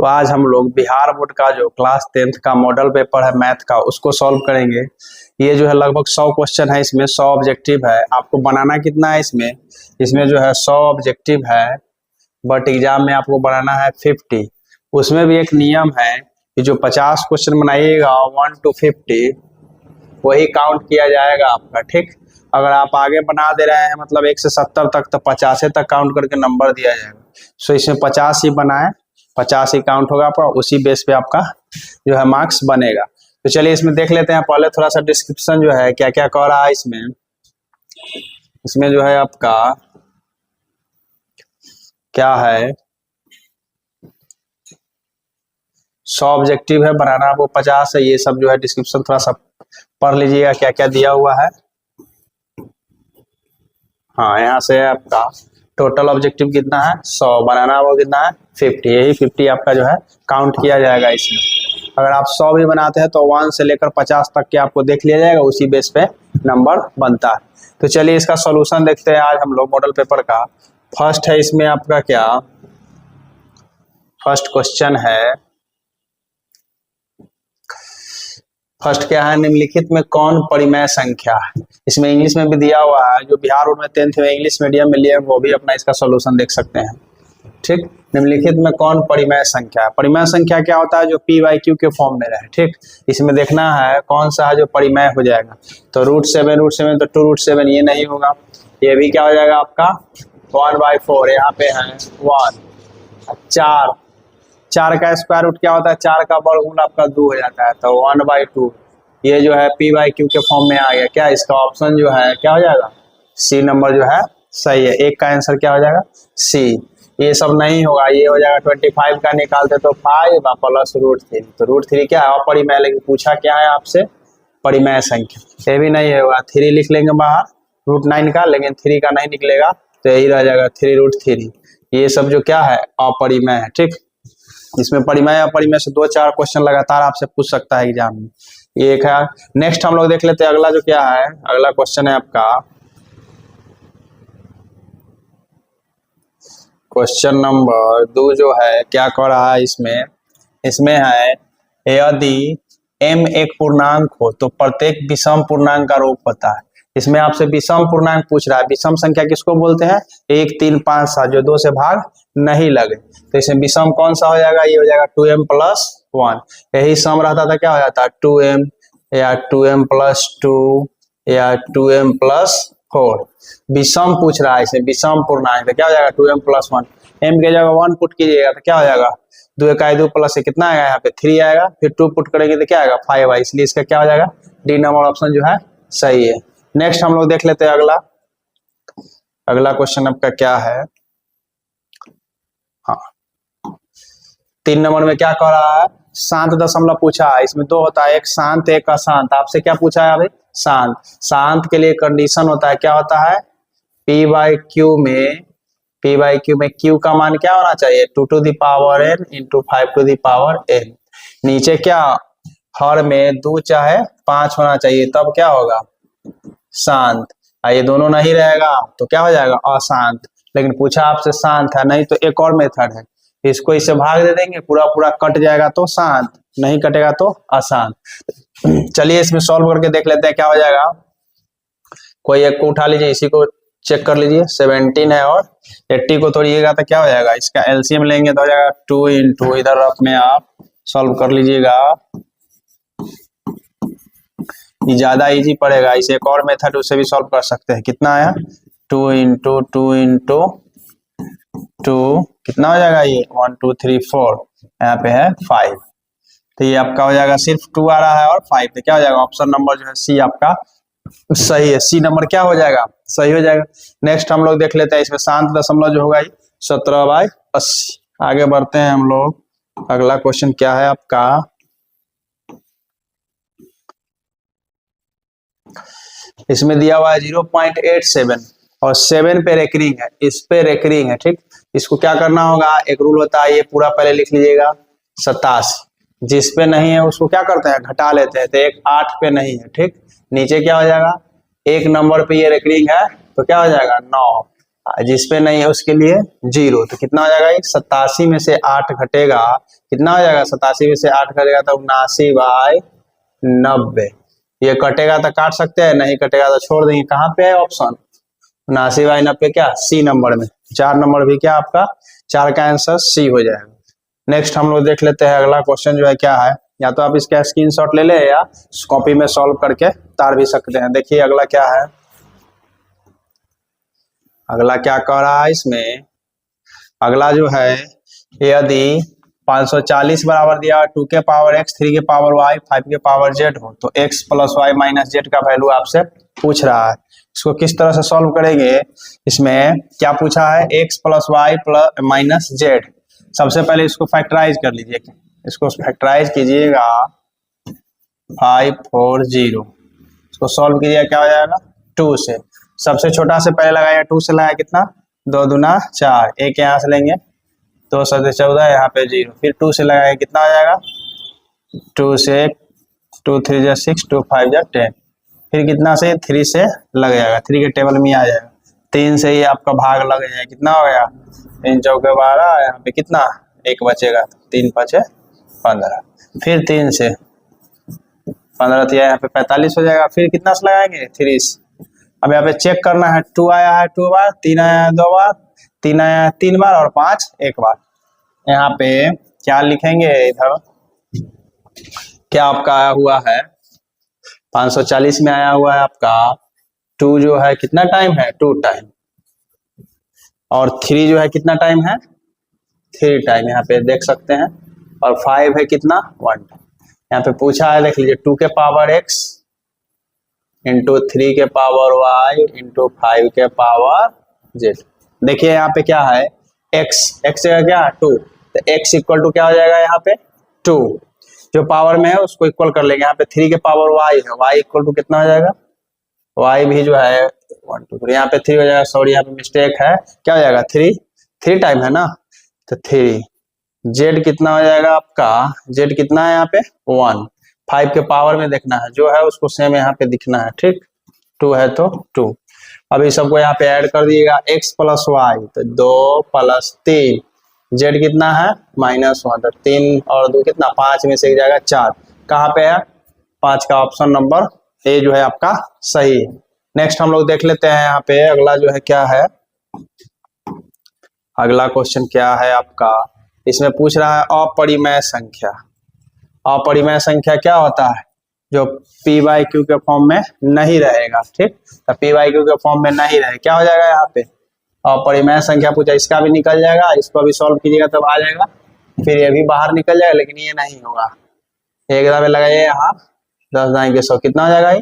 तो आज हम लोग बिहार बोर्ड का जो क्लास 10th का मॉडल पेपर है मैथ का उसको सॉल्व करेंगे। ये जो है लगभग 100 क्वेश्चन है, इसमें 100 ऑब्जेक्टिव है। आपको बनाना कितना है इसमें जो है 100 ऑब्जेक्टिव है, बट एग्जाम में आपको बनाना है 50। उसमें भी एक नियम है कि जो 50 क्वेश्चन बनाइएगा 1 to 50 वही काउंट किया जाएगा आपका, ठीक। अगर आप आगे बना दे रहे हैं मतलब 1 से 70 तक तो 50 तक काउंट करके नंबर दिया जाएगा। सो इसमें 50 ही बनाए, 50 ही काउंट होगा आपका, उसी बेस पे आपका जो है मार्क्स बनेगा। तो चलिए इसमें देख लेते हैं पहले थोड़ा सा डिस्क्रिप्शन जो है क्या क्या कह रहा है इसमें जो है आपका क्या है 100 ऑब्जेक्टिव है, बनाना आपको 50 है। ये सब जो है डिस्क्रिप्शन थोड़ा सा पढ़ लीजिएगा क्या क्या दिया हुआ है। हाँ, यहाँ से आपका टोटल ऑब्जेक्टिव कितना है 100, बनाना वो कितना है 50, यही 50 आपका जो है काउंट किया जाएगा इसमें। अगर आप 100 भी बनाते हैं तो 1 से लेकर 50 तक के आपको देख लिया जाएगा, उसी बेस पे नंबर बनता है। तो चलिए इसका सॉल्यूशन देखते हैं आज हम लोग मॉडल पेपर का। फर्स्ट है इसमें आपका क्या, फर्स्ट क्वेश्चन है, फर्स्ट क्या है, निम्नलिखित में कौन परिमेय संख्या है। इसमें इंग्लिश में भी दिया हुआ है, जो बिहार बोर्ड में 10th में इंग्लिश मीडियम में लिए वो भी अपना इसका सॉल्यूशन देख सकते हैं, ठीक। निम्नलिखित में कौन परिमेय संख्या है। परिमेय संख्या क्या होता है, जो p/q के फॉर्म में रहे, ठीक। इसमें देखना है कौन सा है जो परिमेय हो जाएगा। तो √7 तो 2√7 ये नहीं होगा, ये भी क्या हो जाएगा आपका 1/4, यहाँ पे है 1। 4 का स्क्वायर रूट क्या होता है, 4 का वर्गमूल आपका 2 हो जाता है, तो 1/2 ये जो है p/q के फॉर्म में आ गया। क्या इसका ऑप्शन जो है क्या हो जाएगा, सी नंबर जो है सही है। एक का आंसर क्या हो जाएगा सी। ये सब नहीं होगा, ये हो जाएगा 25 का निकालते तो 5 प्लस √3, तो √3 क्या है अपरिमेय, लेकिन पूछा क्या है आपसे परिमेय संख्या। ये भी नहीं होगा, 3 लिख लेंगे बाहर √9 का, लेकिन 3 का नहीं निकलेगा तो यही रह जाएगा 3√3। ये सब जो क्या है अपरिमेय है, ठीक। इसमें परिमेय अपरिमेय से 2-4 क्वेश्चन लगातार आपसे पूछ सकता है एग्जाम में, ये एक है। नेक्स्ट हम लोग देख लेते हैं अगला जो क्या है, अगला क्वेश्चन है आपका क्वेश्चन नंबर 2 जो है क्या कह रहा है इसमें है यदि m एक पूर्णांक हो तो प्रत्येक विषम पूर्णांक का रूप होता है। इसमें आपसे विषम पूर्णांक पूछ रहा है। विषम संख्या किसको बोलते हैं, 1, 3, 5, 7 जो 2 से भाग नहीं लगे। तो इसमें विषम कौन सा हो जाएगा, ये हो जाएगा 2m + 1। यही सम रहता था क्या हो जाता है 2m या 2m + 2 या 2m + 4। विषम पूछ रहा है इसे, विषम पूर्णांक तो क्या हो जाएगा 2m + 1। m के जगह 1 पुट कीजिएगा तो क्या हो जाएगा 2 × 2 प्लस से कितना आएगा, यहाँ पे 3 आएगा, फिर 2 पुट करेंगे तो क्या आएगा 5 आएगा। इसलिए इसका क्या हो जाएगा डी नंबर ऑप्शन जो है सही है। नेक्स्ट हम लोग देख लेते हैं अगला क्वेश्चन आपका क्या है, हाँ 3 नंबर में क्या कह रहा है, शांत दशमलव पूछा है। इसमें 2 होता है, एक शांत एक अशांत। आपसे क्या पूछा है अभी शांत। शांत के लिए कंडीशन होता है, क्या होता है p/q में q का मान क्या होना चाहिए 2 to the power n × 5 to the power n। नीचे क्या हर में 2 चाहे 5 होना चाहिए, तब क्या होगा शांत। ये दोनों नहीं रहेगा तो क्या हो जाएगा अशांत। लेकिन पूछा आपसे शांत है, नहीं तो एक और मेथड है, इसको इससे भाग दे देंगे, पूरा कट जाएगा तो शांत, नहीं कटेगा तो अशांत। चलिए इसमें सॉल्व करके देख लेते हैं क्या हो जाएगा। कोई एक को उठा लीजिए, इसी को चेक कर लीजिए। 17 है और 80 को तोड़िएगा तो क्या हो जाएगा, इसका एलसीएम लेंगे तो हो जाएगा 2 × इधर अपने आप सॉल्व कर लीजिएगा, ये ज्यादा इजी पड़ेगा। इसे एक और मेथड उसे भी सॉल्व कर सकते हैं। कितना आया 2 × 2 × 2 कितना हो जाएगा ये 1 2 3 4, यहाँ पे है 5, तो ये आपका हो जाएगा सिर्फ 2 आ रहा है और 5, तो क्या हो जाएगा ऑप्शन नंबर जो है सी आपका सही है। सी नंबर क्या हो जाएगा सही हो जाएगा। नेक्स्ट हम लोग देख लेते हैं इसमें शांत दशमलव जो होगा 17/80। आगे बढ़ते हैं हम लोग। अगला क्वेश्चन क्या है आपका, इसमें दिया हुआ है 0.87 और 7 पे रेकरिंग है, इस पे रेकरिंग है, ठीक। इसको क्या करना होगा, एक रूल होता है, ये पूरा पहले लिख लीजिएगा 87। जिस पे नहीं है उसको क्या करते हैं घटा लेते हैं, तो एक 8 पे नहीं है, ठीक। नीचे क्या हो जाएगा 1 नंबर पे ये रेकरिंग है तो क्या हो जाएगा 9, जिसपे नहीं है उसके लिए 0। तो कितना हो जाएगा, 87 में से 8 घटेगा, कितना हो जाएगा, 87 में से 8 घटेगा तो 79/90। ये कटेगा तो काट सकते हैं, नहीं कटेगा तो छोड़ देंगे। कहाँ पे है ऑप्शन 79/90, क्या सी नंबर में। 4 नंबर भी क्या आपका, 4 का आंसर सी हो जाएगा। नेक्स्ट हम लोग देख लेते हैं अगला क्वेश्चन जो है क्या है, या तो आप इसका स्क्रीनशॉट ले ले या कॉपी में सॉल्व करके तार भी सकते हैं। देखिए अगला क्या है, अगला क्या कह रहा है इसमें, अगला जो है यदि 540 बराबर दिया 2 के पावर x, 3 के पावर y, 5 के पावर z हो तो x plus y minus z का वैल्यू आपसे पूछ रहा है। इसको किस तरह से सॉल्व करेंगे, इसमें क्या पूछा है, x plus y plus minus z। सबसे पहले इसको फैक्टराइज कर लीजिए, इसको फैक्टराइज कीजिएगा 540, इसको सॉल्व कीजिएगा क्या हो जाएगा 2 से। सबसे छोटा से पहले लगाया 2 से लगाया कितना, 2 दूना 4, एक यहाँ से लेंगे 2 7 14, यहाँ पे 0, फिर 2 से लगाया कितना हो जाएगा 2 से 2 3 जा 6, 2 5 जा 10, फिर कितना से 3 से लग जाएगा, 3 के टेबल में आ जाएगा, 3 से ही आपका भाग लग जाएगा, कितना हो गया 3 चौके 12, यहाँ पे कितना 1 बचेगा, 3 5 15, फिर 3 से 15 तो यहाँ पे 45 हो जाएगा, फिर कितना से लगाएंगे 3 से। अब यहाँ पे चेक करना है, 2 आया है 2 बार, 3 आया है 2 बार, 3 आया है 3 बार और 5 1 बार। यहाँ पे क्या लिखेंगे, इधर क्या आपका आया हुआ है 540 में आया हुआ है आपका 2 जो है कितना टाइम है 2 टाइम, और 3 जो है कितना टाइम है 3 टाइम, यहाँ पे देख सकते हैं, और 5 है कितना 1 टाइम। यहाँ पे पूछा है देख लीजिए 2 के पावर x इंटू 3 के पावर y इंटू 5 के पावर z। देखिए यहाँ पे क्या है x जगह क्या 2, तो x इक्वल टू क्या हो जाएगा यहाँ पे 2, जो पावर में है उसको इक्वल कर लेंगे। यहाँ पे 3 के पावर y है, y इक्वल टू कितना हो जाएगा, y भी जो है 1 2 3, यहाँ पे 3 हो जाएगा, सॉरी यहाँ पे मिस्टेक है, क्या हो जाएगा 3 टाइम है ना, तो 3, z कितना हो जाएगा आपका, z कितना है यहाँ पे 1, 5 के पावर में देखना है, जो है उसको सेम यहाँ पे दिखना है, ठीक 2 है तो 2। अभी सबको यहाँ पे ऐड कर दिएगा, x प्लस वाई तो 2 प्लस 3, z कितना है -1, तो 3 और 2 कितना 5 में से एक जाएगा 4, कहाँ पे है 5 का ऑप्शन नंबर ए जो है आपका सही है। नेक्स्ट हम लोग देख लेते हैं यहाँ पे अगला जो है क्या है, अगला क्वेश्चन क्या है आपका, इसमें पूछ रहा है अपरिमेय संख्या। अपरिमेय संख्या क्या होता है, जो पी बाई क्यू के फॉर्म में नहीं रहेगा, ठीक, तो पी बाई क्यू के फॉर्म में नहीं रहे क्या हो जाएगा यहाँ पे अपरिमेय संख्या पूछा, इसका भी निकल जाएगा, इसको भी सॉल्व कीजिएगा तब आ जाएगा, फिर ये भी बाहर निकल जाएगा, लेकिन ये नहीं होगा। एक दफे लगाइए यहाँ 10 9 के 100 कितना हो जाएगा,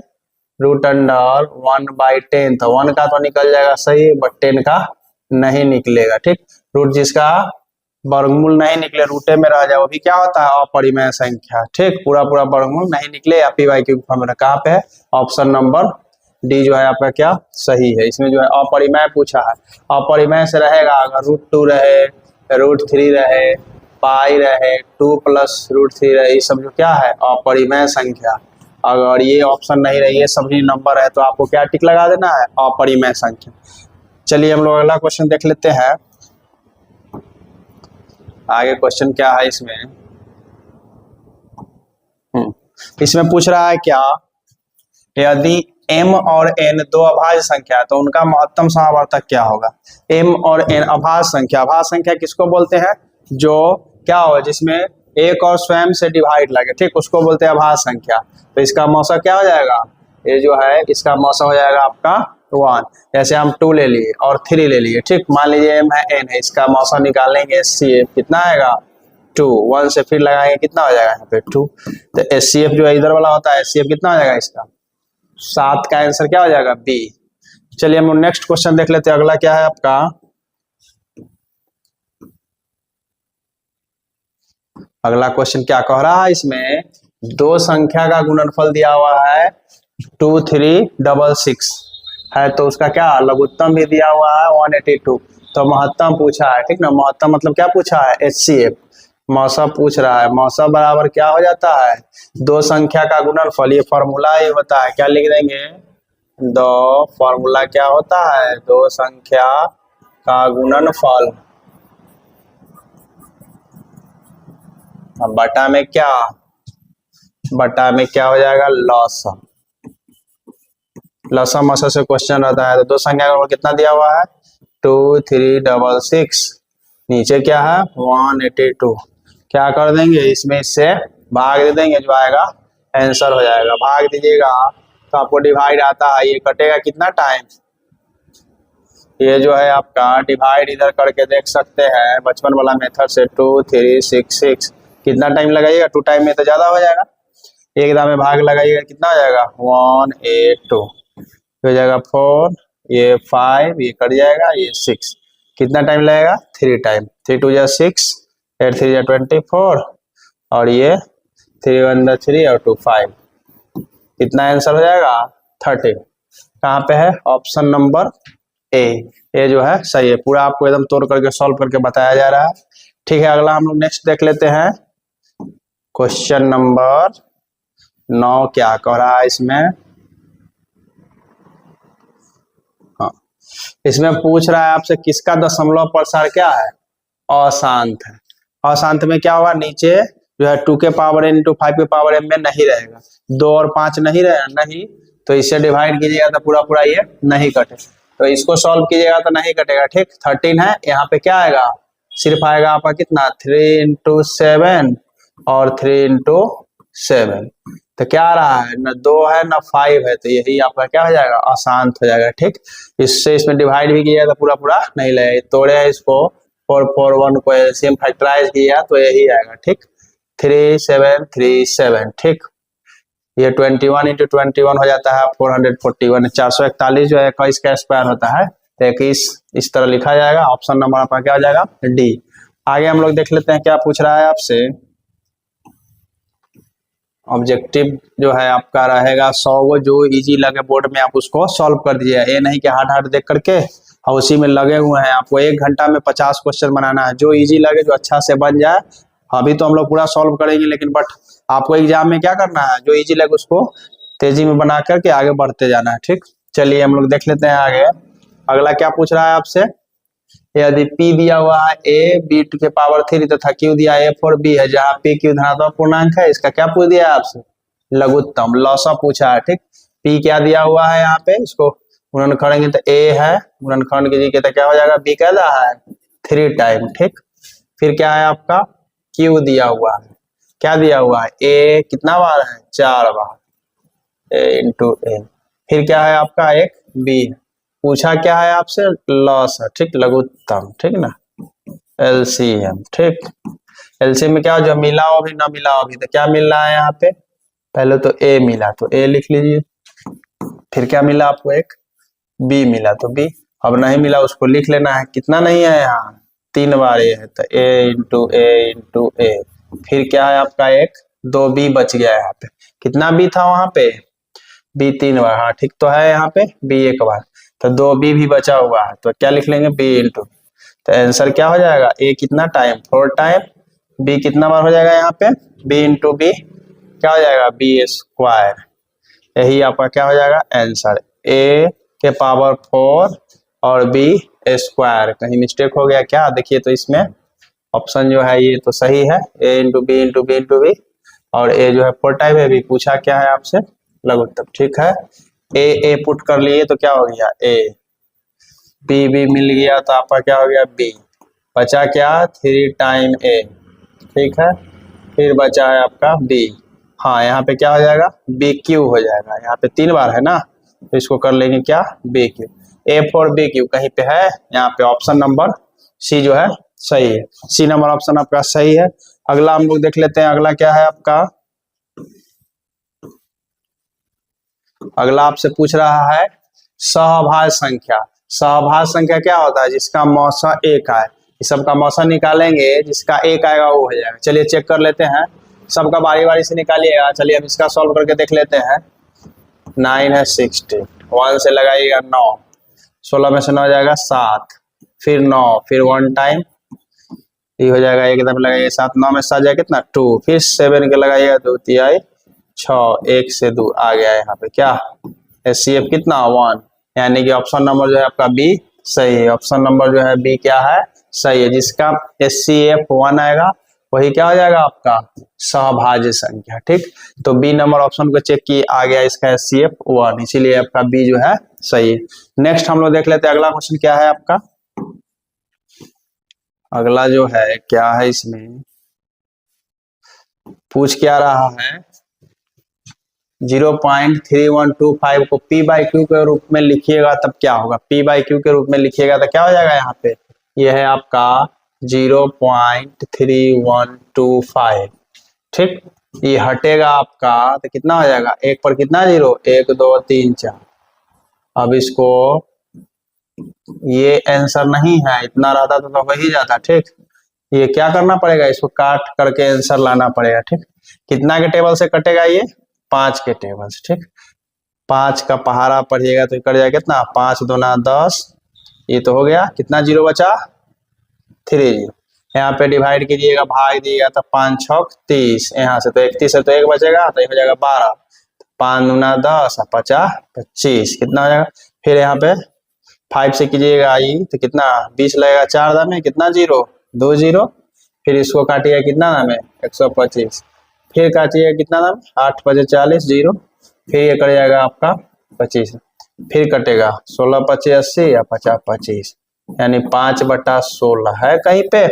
√1/10, तो 1 का तो निकल जाएगा सही, बट 10 का नहीं निकलेगा, ठीक। रूट जिसका वर्गमूल नहीं निकले, रूटे में रह जाए, वो भी क्या होता है अपरिमेय संख्या, ठीक, पूरा वर्गमूल नहीं निकले या पी वाई क्यू फॉर्म में, कहाँ पे है ऑप्शन नंबर डी जो है आपका क्या सही है। इसमें जो है अपरिमेय पूछा है, अपरिमेय से रहेगा अगर √2 रहे, √3 रहे, पाई रहे, 2 + √3 रहे, ये सब जो क्या है अपरिमेय संख्या। अगर ये ऑप्शन नहीं रही है सभी नंबर है तो आपको क्या टिक लगा देना है अपरिमेय संख्या। चलिए हम लोग अगला क्वेश्चन देख लेते हैं, आगे क्वेश्चन क्या है इसमें, इसमें पूछ रहा है क्या, यदि m और n दो अभाज्य संख्या है तो उनका महत्तम समावर्तक क्या होगा। m और n अभाज्य संख्या, अभाज्य संख्या किसको बोलते हैं, जो क्या हो जिसमें एक और स्वयं से डिवाइड लगे, ठीक, उसको बोलते हैं अभाज्य संख्या। तो इसका मौसा क्या हो जाएगा, ये जो है इसका मौसा हो जाएगा आपका 1, जैसे हम 2 ले लिए और 3 ले लिए, ठीक, मान लीजिए m है n है, इसका मौसा निकालेंगे HCF कितना आएगा 2, 1 से फिर लगाएंगे कितना हो जाएगा यहाँ पे 2, तो HCF जो है इधर वाला होता है HCF कितना हो जाएगा इसका 7 का आंसर क्या हो जाएगा बी। चलिए हम नेक्स्ट क्वेश्चन देख लेते हैं, अगला क्या है आपका, अगला क्वेश्चन क्या कह रहा है, इसमें दो संख्या का गुणनफल दिया हुआ है 2366 है, तो उसका क्या लघुत्तम भी दिया हुआ है 182, तो महत्तम पूछा है, ठीक ना, महत्तम मतलब क्या पूछा है HCF, मौसा पूछ रहा है, मौसा बराबर क्या हो जाता है दो संख्या का गुणनफल, ये फॉर्मूला ही होता है, क्या लिख देंगे, दो फॉर्मूला क्या होता है दो संख्या का गुणनफल, अब बटा में क्या, बटा में क्या हो जाएगा, लॉसम। लॉसम मसा से क्वेश्चन रहता है। तो दो संख्या का कितना दिया हुआ है, 2366, नीचे क्या है 182, क्या कर देंगे इसमें इससे भाग दे देंगे, जो आएगा आंसर हो जाएगा। भाग दीजिएगा तो आपको डिवाइड आता है, ये कटेगा कितना टाइम, ये जो है आपका डिवाइड इधर करके देख सकते हैं बचपन वाला मेथड से, 2366 कितना टाइम लगाइएगा, 2 टाइम में तो ज्यादा हो जाएगा, एक दाम में भाग लगाइएगा कितना हो जाएगा 182, हो जाएगा 4, ये 5, ये कट जाएगा, ये 6, कितना टाइम लगेगा 3 टाइम, 3 2 6, 8 3 24, और ये 3 1 3 और 2 5, कितना आंसर हो जाएगा 30। कहाँ पे है, ऑप्शन नंबर ए, ये जो है सही है। पूरा आपको एकदम तोड़ करके सॉल्व करके बताया जा रहा है। ठीक है, अगला हम लोग नेक्स्ट देख लेते हैं, क्वेश्चन नंबर 9 क्या कह रहा है इसमें। हाँ, इसमें पूछ रहा है आपसे किसका दशमलव प्रसार क्या है, अशांत है। अशांत में क्या होगा, नीचे जो है 2 के पावर n इंटू 5 के पावर m में नहीं रहेगा, 2 और 5 नहीं रहेगा, नहीं, तो इससे डिवाइड कीजिएगा तो पूरा पूरा ये नहीं कटे, तो इसको सॉल्व कीजिएगा तो नहीं कटेगा। ठीक, 13 है, यहाँ पे क्या आएगा, सिर्फ आएगा आपका कितना 3 इंटू 7 और 3 इंटू 7, तो क्या आ रहा है, न 2 है न 5 है, तो यही आपका क्या हो जाएगा, अशांत हो जाएगा। ठीक, इससे इसमें डिवाइड भी किया तो पूरा पूरा नहीं लगेगा, तोड़े है इसको 4 4 1 को एलसीएम फैक्टराइज किया तो यही आएगा। ठीक, 3 7 3 7, ठीक, ये 21 इंटू 21 हो जाता है 441, 441 जो है 21 का स्क्वायर होता है, तो 21 इस तरह लिखा जाएगा। ऑप्शन नंबर आपका क्या हो जाएगा, डी। आगे हम लोग देख लेते हैं क्या पूछ रहा है आपसे। ऑब्जेक्टिव जो है आपका रहेगा 100 गो, जो इजी लगे बोर्ड में आप उसको सॉल्व कर दीजिए, ये नहीं कि हार्ड हार्ड देख करके और उसी में लगे हुए हैं। आपको 1 घंटा में 50 क्वेश्चन बनाना है, जो इजी लगे, जो अच्छा से बन जाए। अभी तो हम लोग पूरा सॉल्व करेंगे, लेकिन बट आपको एग्जाम में क्या करना है, जो इजी लगे उसको तेजी में बना करके आगे बढ़ते जाना है। ठीक, चलिए हम लोग देख लेते हैं आगे। अगला क्या पूछ रहा है आपसे, यदि P दिया हुआ है A B के पावर 3 तथा Q दिया F और B है, जहाँ P Q धनात्मक पूर्णांक है, इसका क्या पूछ दिया है आपसे, लघुत्तम, लॉसा पूछा है। ठीक, P क्या दिया हुआ है यहाँ पे, इसको गुणन करेंगे तो A है, गुणन खंड कीजिए तो क्या हो जाएगा, B क्या है 3 टाइम। ठीक, फिर क्या है आपका Q दिया हुआ है, क्या दिया हुआ है, A कितना बार है 4 बार, A इंटू A, फिर क्या है आपका एक B, पूछा क्या है आपसे, लॉस है। ठीक, लघुत्तम, ठीक ना, एलसीएम। ठीक, एलसीएम में क्या, जो मिला हो भी ना मिला हो भी, तो क्या मिल रहा है यहाँ पे, पहले तो ए मिला तो ए लिख लीजिए, फिर क्या मिला आपको, एक बी मिला तो बी, अब नहीं मिला उसको लिख लेना है, कितना नहीं है यहाँ 3 बार ए है, तो ए इंटू ए, फिर क्या है आपका एक 2 बी बच गया है यहाँ पे, कितना बी था वहां पे, बी 3 बार, हाँ ठीक तो है, यहाँ पे बी 1 बार, तो 2 बी भी बचा हुआ है, तो क्या लिख लेंगे बी इंटू, तो आंसर क्या हो जाएगा, ए कितना टाइम 4 टाइम, बी कितना बार हो जाएगा यहाँ पे, बी इंटू बी क्या हो जाएगा बी स्क्वायर, यही आपका क्या हो जाएगा आंसर, ए के पावर 4 और बी स्क्वायर। कहीं मिस्टेक हो गया क्या, देखिए तो इसमें ऑप्शन जो है ये तो सही है, A into B into B into B, और ए जो है 4 टाइम है, बी पूछा क्या है आपसे लघुत्तम। ठीक है, ए पुट कर लिए तो क्या हो गया ए, बी बी मिल गया तो आपका क्या हो गया बी, बचा क्या 3 टाइम ए, ठीक है, फिर बचा है आपका बी, हाँ यहाँ पे क्या हो जाएगा बी क्यू हो जाएगा, यहाँ पे 3 बार है ना, तो इसको कर लेंगे क्या बी क्यू, एफ और बी क्यू कहीं पे है, यहाँ पे ऑप्शन नंबर सी जो है सही है, सी नंबर ऑप्शन आपका सही है। अगला हम लोग देख लेते हैं, अगला क्या है आपका, अगला आपसे पूछ रहा है सहभाज्य संख्या। सहभाज्य संख्या क्या होता है, जिसका मौसा 1 आए, इस सबका मौसा निकालेंगे, जिसका 1 आएगा वो हो जाएगा। चलिए चेक कर लेते हैं, सबका बारी बारी से निकालिएगा। चलिए अब इसका सॉल्व करके देख लेते हैं। 9 है 60, 1 से लगाइएगा 9, 16 में से 9 हो जाएगा 7, फिर 9, फिर 1 टाइम ये हो जाएगा, एकदम लगाइए 7, 9 में 7 जाए कितना 2, फिर 7 के लगाइएगा 2 तिहाई 6, 1 से 2 आ गया यहाँ पे क्या एचसीएफ कितना 1, यानी कि ऑप्शन नंबर जो है आपका बी सही है। ऑप्शन नंबर जो है बी क्या है, सही है। जिसका HCF1 आएगा वही क्या हो जाएगा आपका सहभाज्य संख्या। ठीक, तो बी नंबर ऑप्शन को चेक किए, आ गया इसका HCF1, इसीलिए आपका बी जो है सही है। नेक्स्ट हम लोग देख लेते हैं अगला क्वेश्चन क्या है आपका। अगला जो है क्या है, इसमें पूछ क्या रहा है, 0.3125 को P/Q के रूप में लिखिएगा तब क्या होगा। P/Q के रूप में लिखिएगा तो क्या हो जाएगा, यहाँ पे यह है आपका 0.3125। ठीक, ये हटेगा आपका तो कितना हो जाएगा, एक पर कितना जीरो, 1 2 3 4। अब इसको, ये आंसर नहीं है, इतना रहता तो हो ही जाता। ठीक, ये क्या करना पड़ेगा, इसको काट करके आंसर लाना पड़ेगा। ठीक, कितना के टेबल से कटेगा, ये 5 के टेबल से। ठीक, 5 का पहाड़ा पढ़िएगा तो कट जाएगा कितना, 5 दूना 10, ये तो हो गया, कितना जीरो बचा, 3 जीरो। यहाँ पे डिवाइड कीजिएगा, भाग दिएगा तो 5 6 30, यहाँ से तो 31 है तो 1 बचेगा तो ये हो जाएगा 12, 5 दूना 10 और 50 25, कितना हो जाएगा। फिर यहाँ पे 5 से कीजिएगा आई तो कितना 20 लगेगा, 4 दाम कितना जीरो, 2 जीरो। फिर इसको काटिएगा कितना नाम है 125, फिर काटिएगा कितना नाम 8 5 40 जीरो, फिर ये कर जाएगा आपका 25, फिर कटेगा 16 25 80 या 50 25, यानी 5/16 है कहीं पे।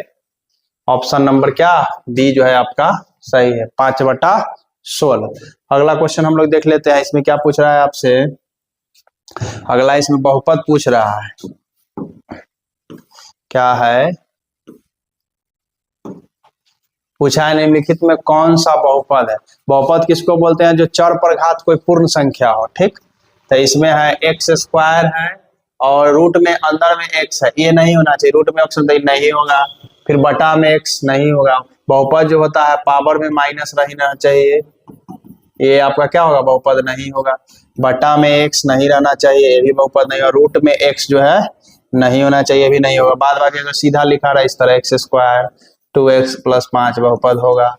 ऑप्शन नंबर क्या बी जो है आपका सही है, 5/16। अगला क्वेश्चन हम लोग देख लेते हैं, इसमें क्या पूछ रहा है आपसे। अगला इसमें बहुपद पूछ रहा है, क्या है पूछा है, निम्नलिखित में कौन सा बहुपद है। बहुपद किसको बोलते हैं, जो चर पर घात कोई पूर्ण संख्या हो। ठीक, तो इसमें है x² है और रूट में अंदर में x है, ये नहीं होना चाहिए, रूट में ऑप्शन नहीं होगा, फिर बटा में x नहीं होगा। बहुपद जो होता है पावर में माइनस रहना चाहिए, ये आपका क्या होगा, बहुपद नहीं होगा। बटा में x नहीं रहना चाहिए, ये भी बहुपद नहीं होगा। रूट में x जो है नहीं होना चाहिए, भी नहीं होगा। बाद बाकी अगर सीधा लिखा रहा है इस तरह x² 2x + 5 बहुपद होगा,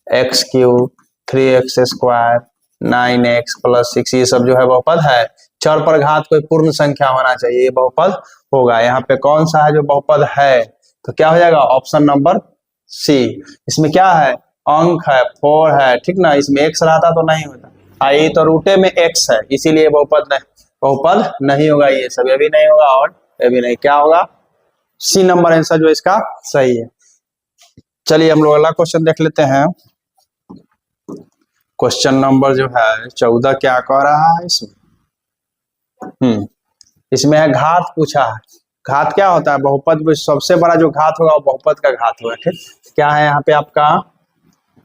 x³ 3x² 9x + 6, ये सब जो है बहुपद है। चर पर घात कोई पूर्ण संख्या होना चाहिए, ये बहुपद होगा। यहाँ पे कौन सा है जो बहुपद है, तो क्या हो जाएगा ऑप्शन नंबर सी। इसमें क्या है, अंक है 4 है। ठीक ना, इसमें x रहता तो नहीं होता, आई तो रूटे में x है, इसीलिए बहुपद नहीं होगा। ये सब ये भी नहीं होगा और ये भी नहीं, क्या होगा सी नंबर आंसर जो इसका सही है। चलिए हम लोग अगला क्वेश्चन देख लेते हैं। क्वेश्चन नंबर जो है 14 क्या कह रहा है इसमें, इसमें है घात पूछा है। घात क्या होता है, बहुपद में सबसे बड़ा जो घात होगा वो बहुपद का घात होगा। ठीक, क्या है यहाँ पे आपका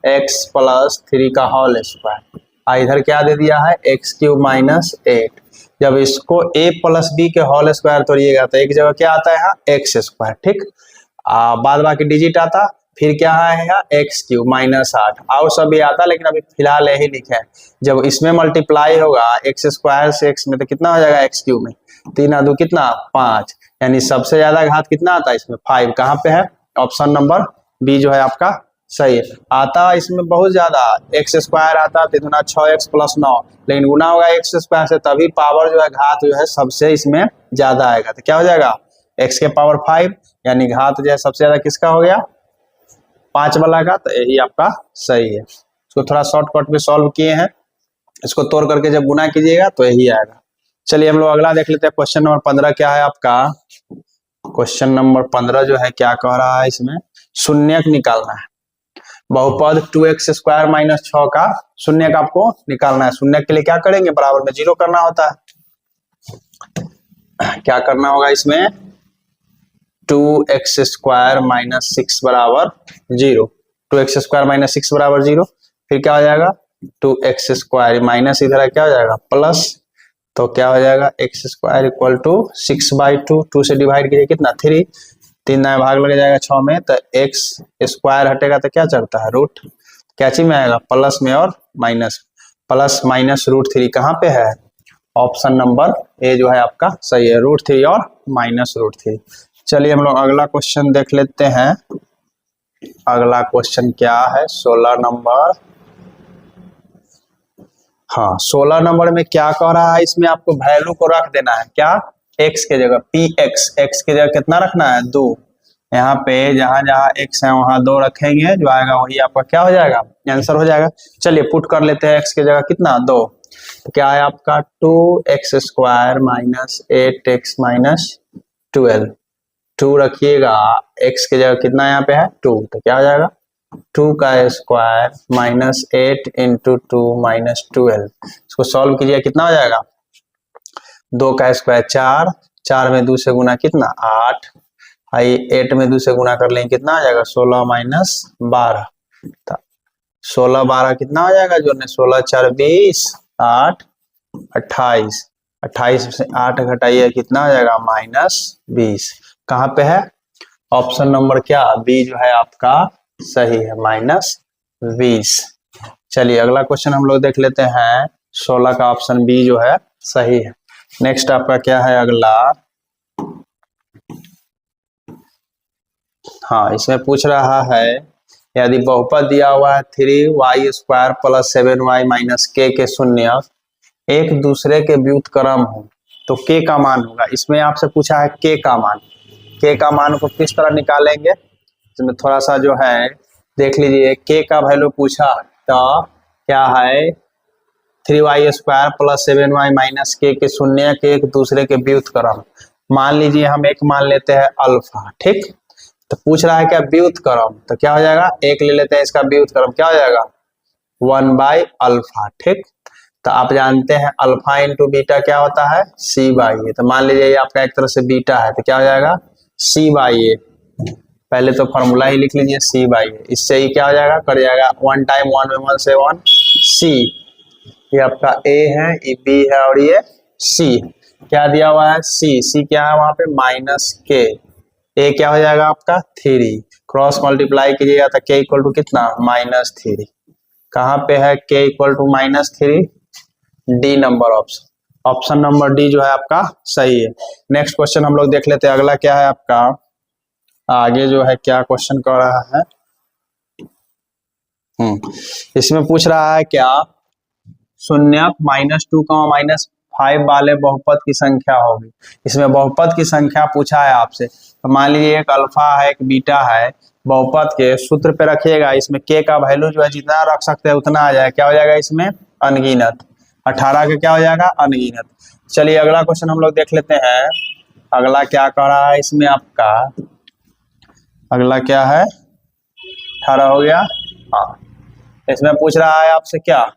x + 3 का होल स्क्वायर, इधर क्या दे दिया है x³ - 8। जब इसको a + b के होल स्क्वायर तोड़िएगा तो एक जगह क्या आता है यहाँ x²। ठीक, बाद बाकी डिजिट आता, फिर क्या है यहाँ x³ - 8, और सब भी आता, लेकिन अभी फिलहाल यही लिखा है। जब इसमें मल्टीप्लाई होगा x² से x में तो कितना हो जाएगा, x³ में 3 2 कितना 5, यानी सबसे ज्यादा घात कितना आता है इसमें 5। कहाँ पे है, ऑप्शन नंबर बी जो है आपका सही है। आता इसमें बहुत ज्यादा, x² आता 3 × 6x + 9, लेकिन गुना होगा x² से, तभी पावर जो है घात जो है सबसे इसमें ज्यादा आएगा। तो क्या हो जाएगा x के पावर 5, यानी घात जो है सबसे ज्यादा किसका हो गया 5 वाला का, तो यही आपका सही है। इसको थोड़ा शॉर्टकट में सॉल्व किए हैं, इसको तोड़ करके जब गुना कीजिएगा तो यही आएगा। चलिए हम लोग अगला देख लेते हैं। क्वेश्चन नंबर 15 क्या है आपका। क्वेश्चन नंबर 15 जो है क्या कह रहा है, इसमें शून्यक निकालना है। बहुपद 2x² - 6 का शून्यक आपको निकालना है। शून्यक के लिए क्या करेंगे, बराबर में 0 करना होता है। क्या करना होगा इसमें, 2x² - 6 बराबर 0, 2x² - 6 बराबर 0, फिर क्या हो जाएगा 2x² माइनस इधर क्या हो जाएगा प्लस, तो क्या हो जाएगा x² = 6/2, 2 से डिवाइड कीजिए कितना 3, 3 नया भाग लग जाएगा 6 में, तो x² हटेगा तो क्या चलता है रूट, क्या चीज में आएगा प्लस में और माइनस, प्लस माइनस √3 कहाँ पे है, ऑप्शन नंबर ए जो है आपका सही है, √3 और -√3। चलिए हम लोग अगला क्वेश्चन देख लेते हैं। अगला क्वेश्चन क्या है 16 नंबर। हाँ 16 नंबर में क्या कह रहा है, इसमें आपको वैल्यू को रख देना है, क्या x के जगह x के जगह कितना रखना है 2। यहाँ पे जहां जहां x है वहां 2 रखेंगे, जो आएगा वही आपका क्या हो जाएगा, आंसर हो जाएगा। चलिए पुट कर लेते हैं x की जगह कितना 2, तो क्या है आपका 2x² माइनस 8x माइनस 12। 2 रखिएगा, x की जगह कितना यहाँ पे है 2, तो क्या हो जाएगा 2 का स्क्वायर माइनस 8 इंटू 2 माइनस 12। इसको सॉल्व कीजिए, कितना हो जाएगा 2 का स्क्वायर 4, 4 में 2 से गुना कितना 8, 8 में 2 से गुना कर लेंगे कितना आ जाएगा 16 माइनस 12। 16 12 कितना हो जाएगा जो 16 4 20, 8 28, 28 से 8 घटाइए कितना हो जाएगा माइनस 20। कहाँ पे है ऑप्शन नंबर क्या बी जो है आपका सही है, माइनस 20। चलिए अगला क्वेश्चन हम लोग देख लेते हैं, 16 का ऑप्शन बी जो है सही है। नेक्स्ट आपका क्या है अगला, हाँ इसमें पूछ रहा है यदि बहुपद दिया हुआ है 3y² plus 7y minus k के शून्य एक दूसरे के व्युत्क्रम हो तो k का मान होगा। इसमें आपसे पूछा है k का मान को किस तरह निकालेंगे, इसमें थोड़ा सा जो है देख लीजिए। k का वैल्यू पूछा तो क्या है 3y² plus 7y minus k के शून्य के एक दूसरे के व्युत्क्रम। मान लीजिए हम एक मान लेते हैं अल्फा, ठीक, तो पूछ रहा है क्या व्युत्क्रम, तो क्या हो जाएगा एक ले लेते हैं, इसका व्युत्क्रम क्या हो जाएगा 1/अल्फा, ठीक। तो आप जानते हैं अल्फा इंटू बीटा क्या होता है c/a, तो मान लीजिए ये आपका एक तरह से बीटा है तो क्या हो जाएगा c/a। पहले तो फॉर्मूला ही लिख लीजिए c/a, इससे ही क्या हो जाएगा कर जाएगा 1 टाइम 1 में 1 से 1 c, ये आपका a है, ये b है और ये c। क्या दिया हुआ है c क्या है वहां पे माइनस k, a क्या हो जाएगा आपका 3, क्रॉस मल्टीप्लाई कीजिएगा तो k इक्वल टू कितना -3। कहाँ पे है k equal to -3, D number option number D जो है आपका सही है। नेक्स्ट क्वेश्चन हम लोग देख लेते हैं, अगला क्या है आपका, आगे जो है क्या क्वेश्चन कर रहा है, इसमें पूछ रहा है क्या शून्य -2 -5 वाले बहुपद की संख्या होगी। इसमें बहुपद की संख्या पूछा है आपसे, तो मान लीजिए एक अल्फा है एक बीटा है, बहुपद के सूत्र पे रखिएगा, इसमें k का वैल्यू जो है जितना रख सकते हैं उतना आ जाएगा, क्या हो जाएगा इसमें अनगिनत, 18 का क्या हो जाएगा अनगिनत। चलिए अगला क्वेश्चन हम लोग देख लेते हैं, अगला क्या कर रहा है इसमें आपका, अगला क्या है 18 हो गया, हाँ इसमें पूछ रहा है आपसे क्या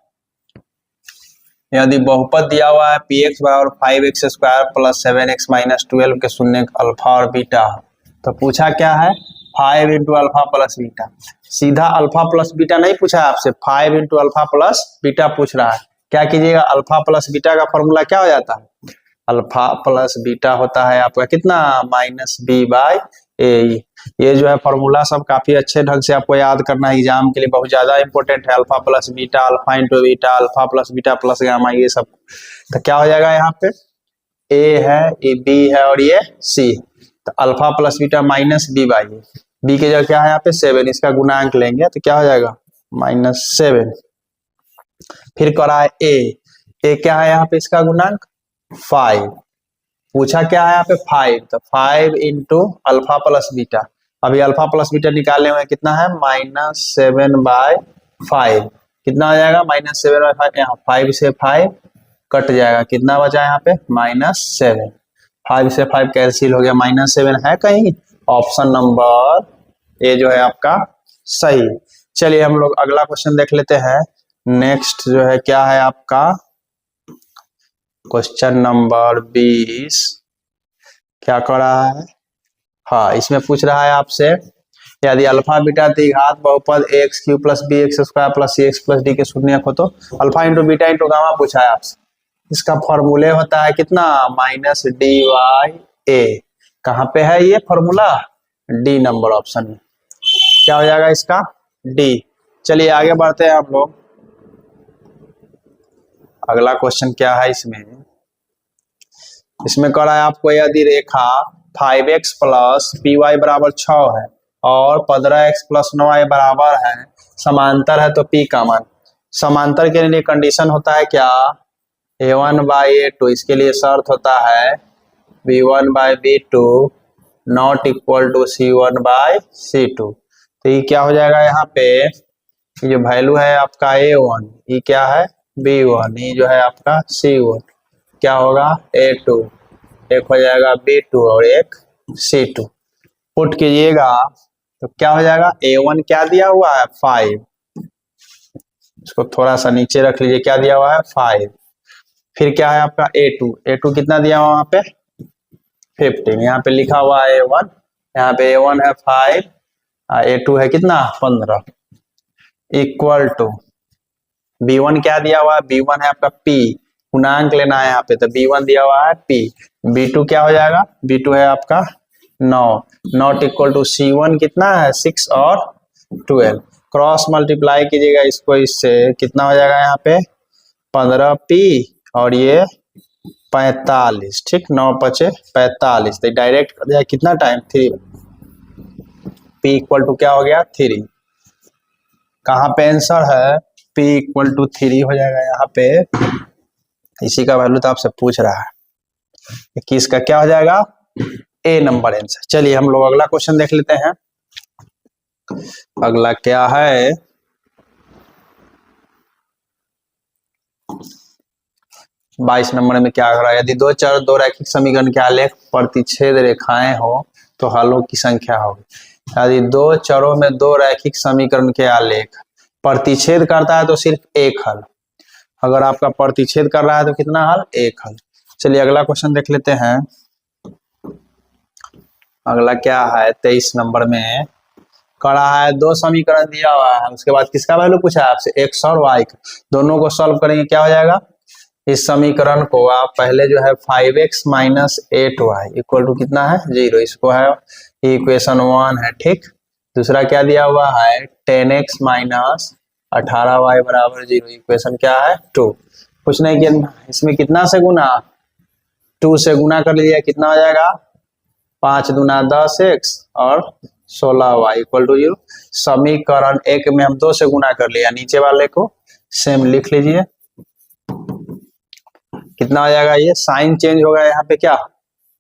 यदि बहुपद दिया हुआ है px बराबर 5x² प्लस 7x माइनस 12 के शून्य अल्फा और बीटा, तो पूछा क्या है 5 इंटू अल्फा प्लस बीटा। सीधा अल्फा प्लस बीटा नहीं पूछा है आपसे, 5 इंटू अल्फा प्लस बीटा पूछ रहा है। क्या कीजिएगा अल्फा प्लस बीटा का फॉर्मूला क्या हो जाता है, अल्फा प्लस बीटा होता है आपका कितना -b/a। ये जो है फॉर्मूला सब काफी अच्छे ढंग से आपको याद करना है, एग्जाम के लिए बहुत ज्यादा इंपॉर्टेंट है। Alpha plus beta, alpha into beta, alpha plus beta plus gamma, ये सब। तो क्या हो जाएगा यहाँ पे a है, ये b है और ये c, तो alpha plus beta -b/a, b के जगह क्या है यहाँ पे 7, इसका गुणांक लेंगे तो क्या हो जाएगा -7। फिर करा है a क्या है यहाँ पे इसका गुणांक 5, पूछा क्या है यहाँ पे 5, तो 5 इंटू अल्फा प्लस बीटा, अभी अल्फा प्लस बीटा निकालने में कितना है -7/5, कितना आ जाएगा -7/5, यहाँ 5 से 5 कट जाएगा, कितना बचा यहाँ पे -7, 5 से 5 कैंसिल हो गया, -7 है कहीं, ऑप्शन नंबर ए जो है आपका सही। चलिए हम लोग अगला क्वेश्चन देख लेते हैं, नेक्स्ट जो है क्या है आपका क्वेश्चन नंबर 20, क्या कर रहा है, हाँ इसमें पूछ रहा है आपसे यदि अल्फा बीटा द्विघात बहुपद ax³ plus bx² plus cx plus d के शून्य हो तो alpha into beta into gamma पूछा है आपसे। इसका फॉर्मूले होता है कितना -dy/a, कहाँ पे है ये फॉर्मूला डी नंबर ऑप्शन में, क्या हो जाएगा इसका डी। चलिए आगे बढ़ते हैं हम लोग, अगला क्वेश्चन क्या है इसमें कह रहा है आपको यदि रेखा 5x प्लस py बराबर 6 है और 15x प्लस 9y बराबर है, समांतर है तो p का मान। समांतर के लिए कंडीशन होता है क्या a1/a2, इसके लिए शर्त होता है B1/B2 not equal to C1/C2। तो ये क्या हो जाएगा यहाँ पे, ये जो वैल्यू है आपका A1, ये क्या है B1, ये जो है आपका C1, क्या होगा A2, एक हो जाएगा B2 और एक C2। पुट कीजिएगा तो क्या हो जाएगा, A1 क्या दिया हुआ है 5, इसको थोड़ा सा नीचे रख लीजिए, क्या दिया हुआ है 5। फिर क्या है आपका A2 कितना दिया हुआ वहां पे 15, यहाँ पे लिखा हुआ है A1, यहाँ पे A1 है 5, A2 है कितना 15, इक्वल टू B1 क्या दिया हुआ है, B1 है आपका P, पूर्णांक लेना है यहाँ पे, तो B1 दिया हुआ है P, B2 क्या हो जाएगा, B2 है आपका 9, नॉट इक्वल टू C1 कितना है 6 और 12, क्रॉस मल्टीप्लाई कीजिएगा इसको इससे, कितना हो जाएगा यहाँ पे 15P और ये 45, ठीक, 9 × 5 = 45, तो डायरेक्ट कर दिया कितना टाइम 3, P इक्वल टू क्या हो गया 3, कहाँ पे आंसर है P इक्वल टू 3 हो जाएगा यहाँ पे, इसी का वैल्यू तो आपसे पूछ रहा है, कि इसका क्या हो जाएगा A नंबर आंसर। चलिए हम लोग अगला क्वेश्चन देख लेते हैं। अगला क्या है, बाईस नंबर में क्या कर रहा है, यदि दो चर दो रैखिक समीकरण के आलेख प्रतिच्छेद रेखाएं हो तो हलों की संख्या होगी। यदि दो चरों में दो रैखिक समीकरण के आलेख प्रतिच्छेद करता है तो सिर्फ एक हल, अगर आपका प्रतिच्छेद कर रहा है तो कितना हल, एक हल। चलिए अगला क्वेश्चन देख लेते हैं। अगला क्या है 23 नंबर में करा है, दो समीकरण दिया हुआ है, उसके बाद किसका वैल्यू पूछा है आपसे, x और y का, दोनों को सॉल्व करेंगे क्या हो जाएगा, इस समीकरण को आप पहले जो है 5x - 8y इक्वल टू कितना है 0, इसको है इक्वेशन 1 है, ठीक। दूसरा क्या दिया हुआ है 10x - 18y = 0, इक्वेशन क्या है 2। कुछ नहीं किया, इसमें कितना से गुना 2 से गुना कर लीजिए, कितना हो जाएगा 5 दूना 10x और 16y इक्वल टू 0। समीकरण एक में हम 2 से गुना कर लिया, नीचे वाले को सेम लिख लीजिए, कितना हो जाएगा, ये साइन चेंज होगा यहाँ पे, क्या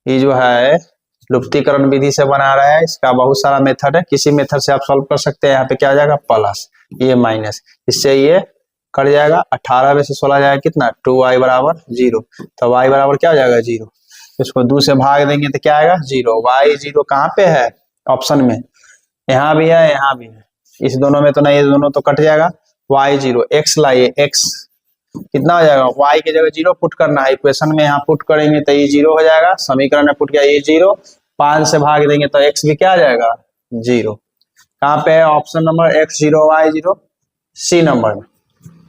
ये जो है लुप्तीकरण विधि से बना रहा है, इसका बहुत सारा मेथड है, किसी मेथड से आप सॉल्व कर सकते हैं। यहाँ पे क्या हो जाएगा प्लस, ये माइनस, इससे ये कट जाएगा, 18 में से 16 जाएगा कितना 2y = 0, तो y बराबर क्या हो जाएगा 0, इसको 2 से भाग देंगे तो क्या आएगा 0, y 0 कहाँ पे है ऑप्शन में, यहाँ भी है यहाँ भी है, इस दोनों में तो नहीं, दोनों तो कट जाएगा, y 0, x लाइए, x कितना हो जाएगा, y की जगह 0 पुट करना है, इक्वेशन में यहाँ पुट करेंगे तो ये 0 हो जाएगा, समीकरण में पुट किया ये 0, 5 से भाग देंगे तो x भी क्या आ जाएगा 0, कहाँ पे है option number x 0 y 0 C number में,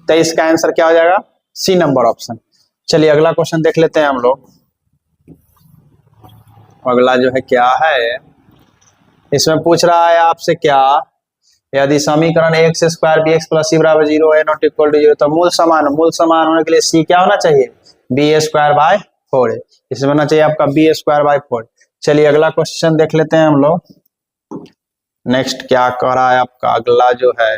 तो इसका आंसर क्या हो जाएगा सी नंबर ऑप्शन। चलिए अगला क्वेश्चन देख लेते हैं हम लोग। अगला जो है क्या है, इसमें पूछ रहा है आपसे क्या, यदि समीकरण x² bx + c = 0 है, नॉट इक्वल टू 0, तो मूल समान होने के लिए c क्या होना चाहिए b²/4 है, इसमें होना चाहिए आपका b²/4। चलिए अगला क्वेश्चन देख लेते हैं हम लोग। नेक्स्ट क्या कह रहा है आपका, अगला जो है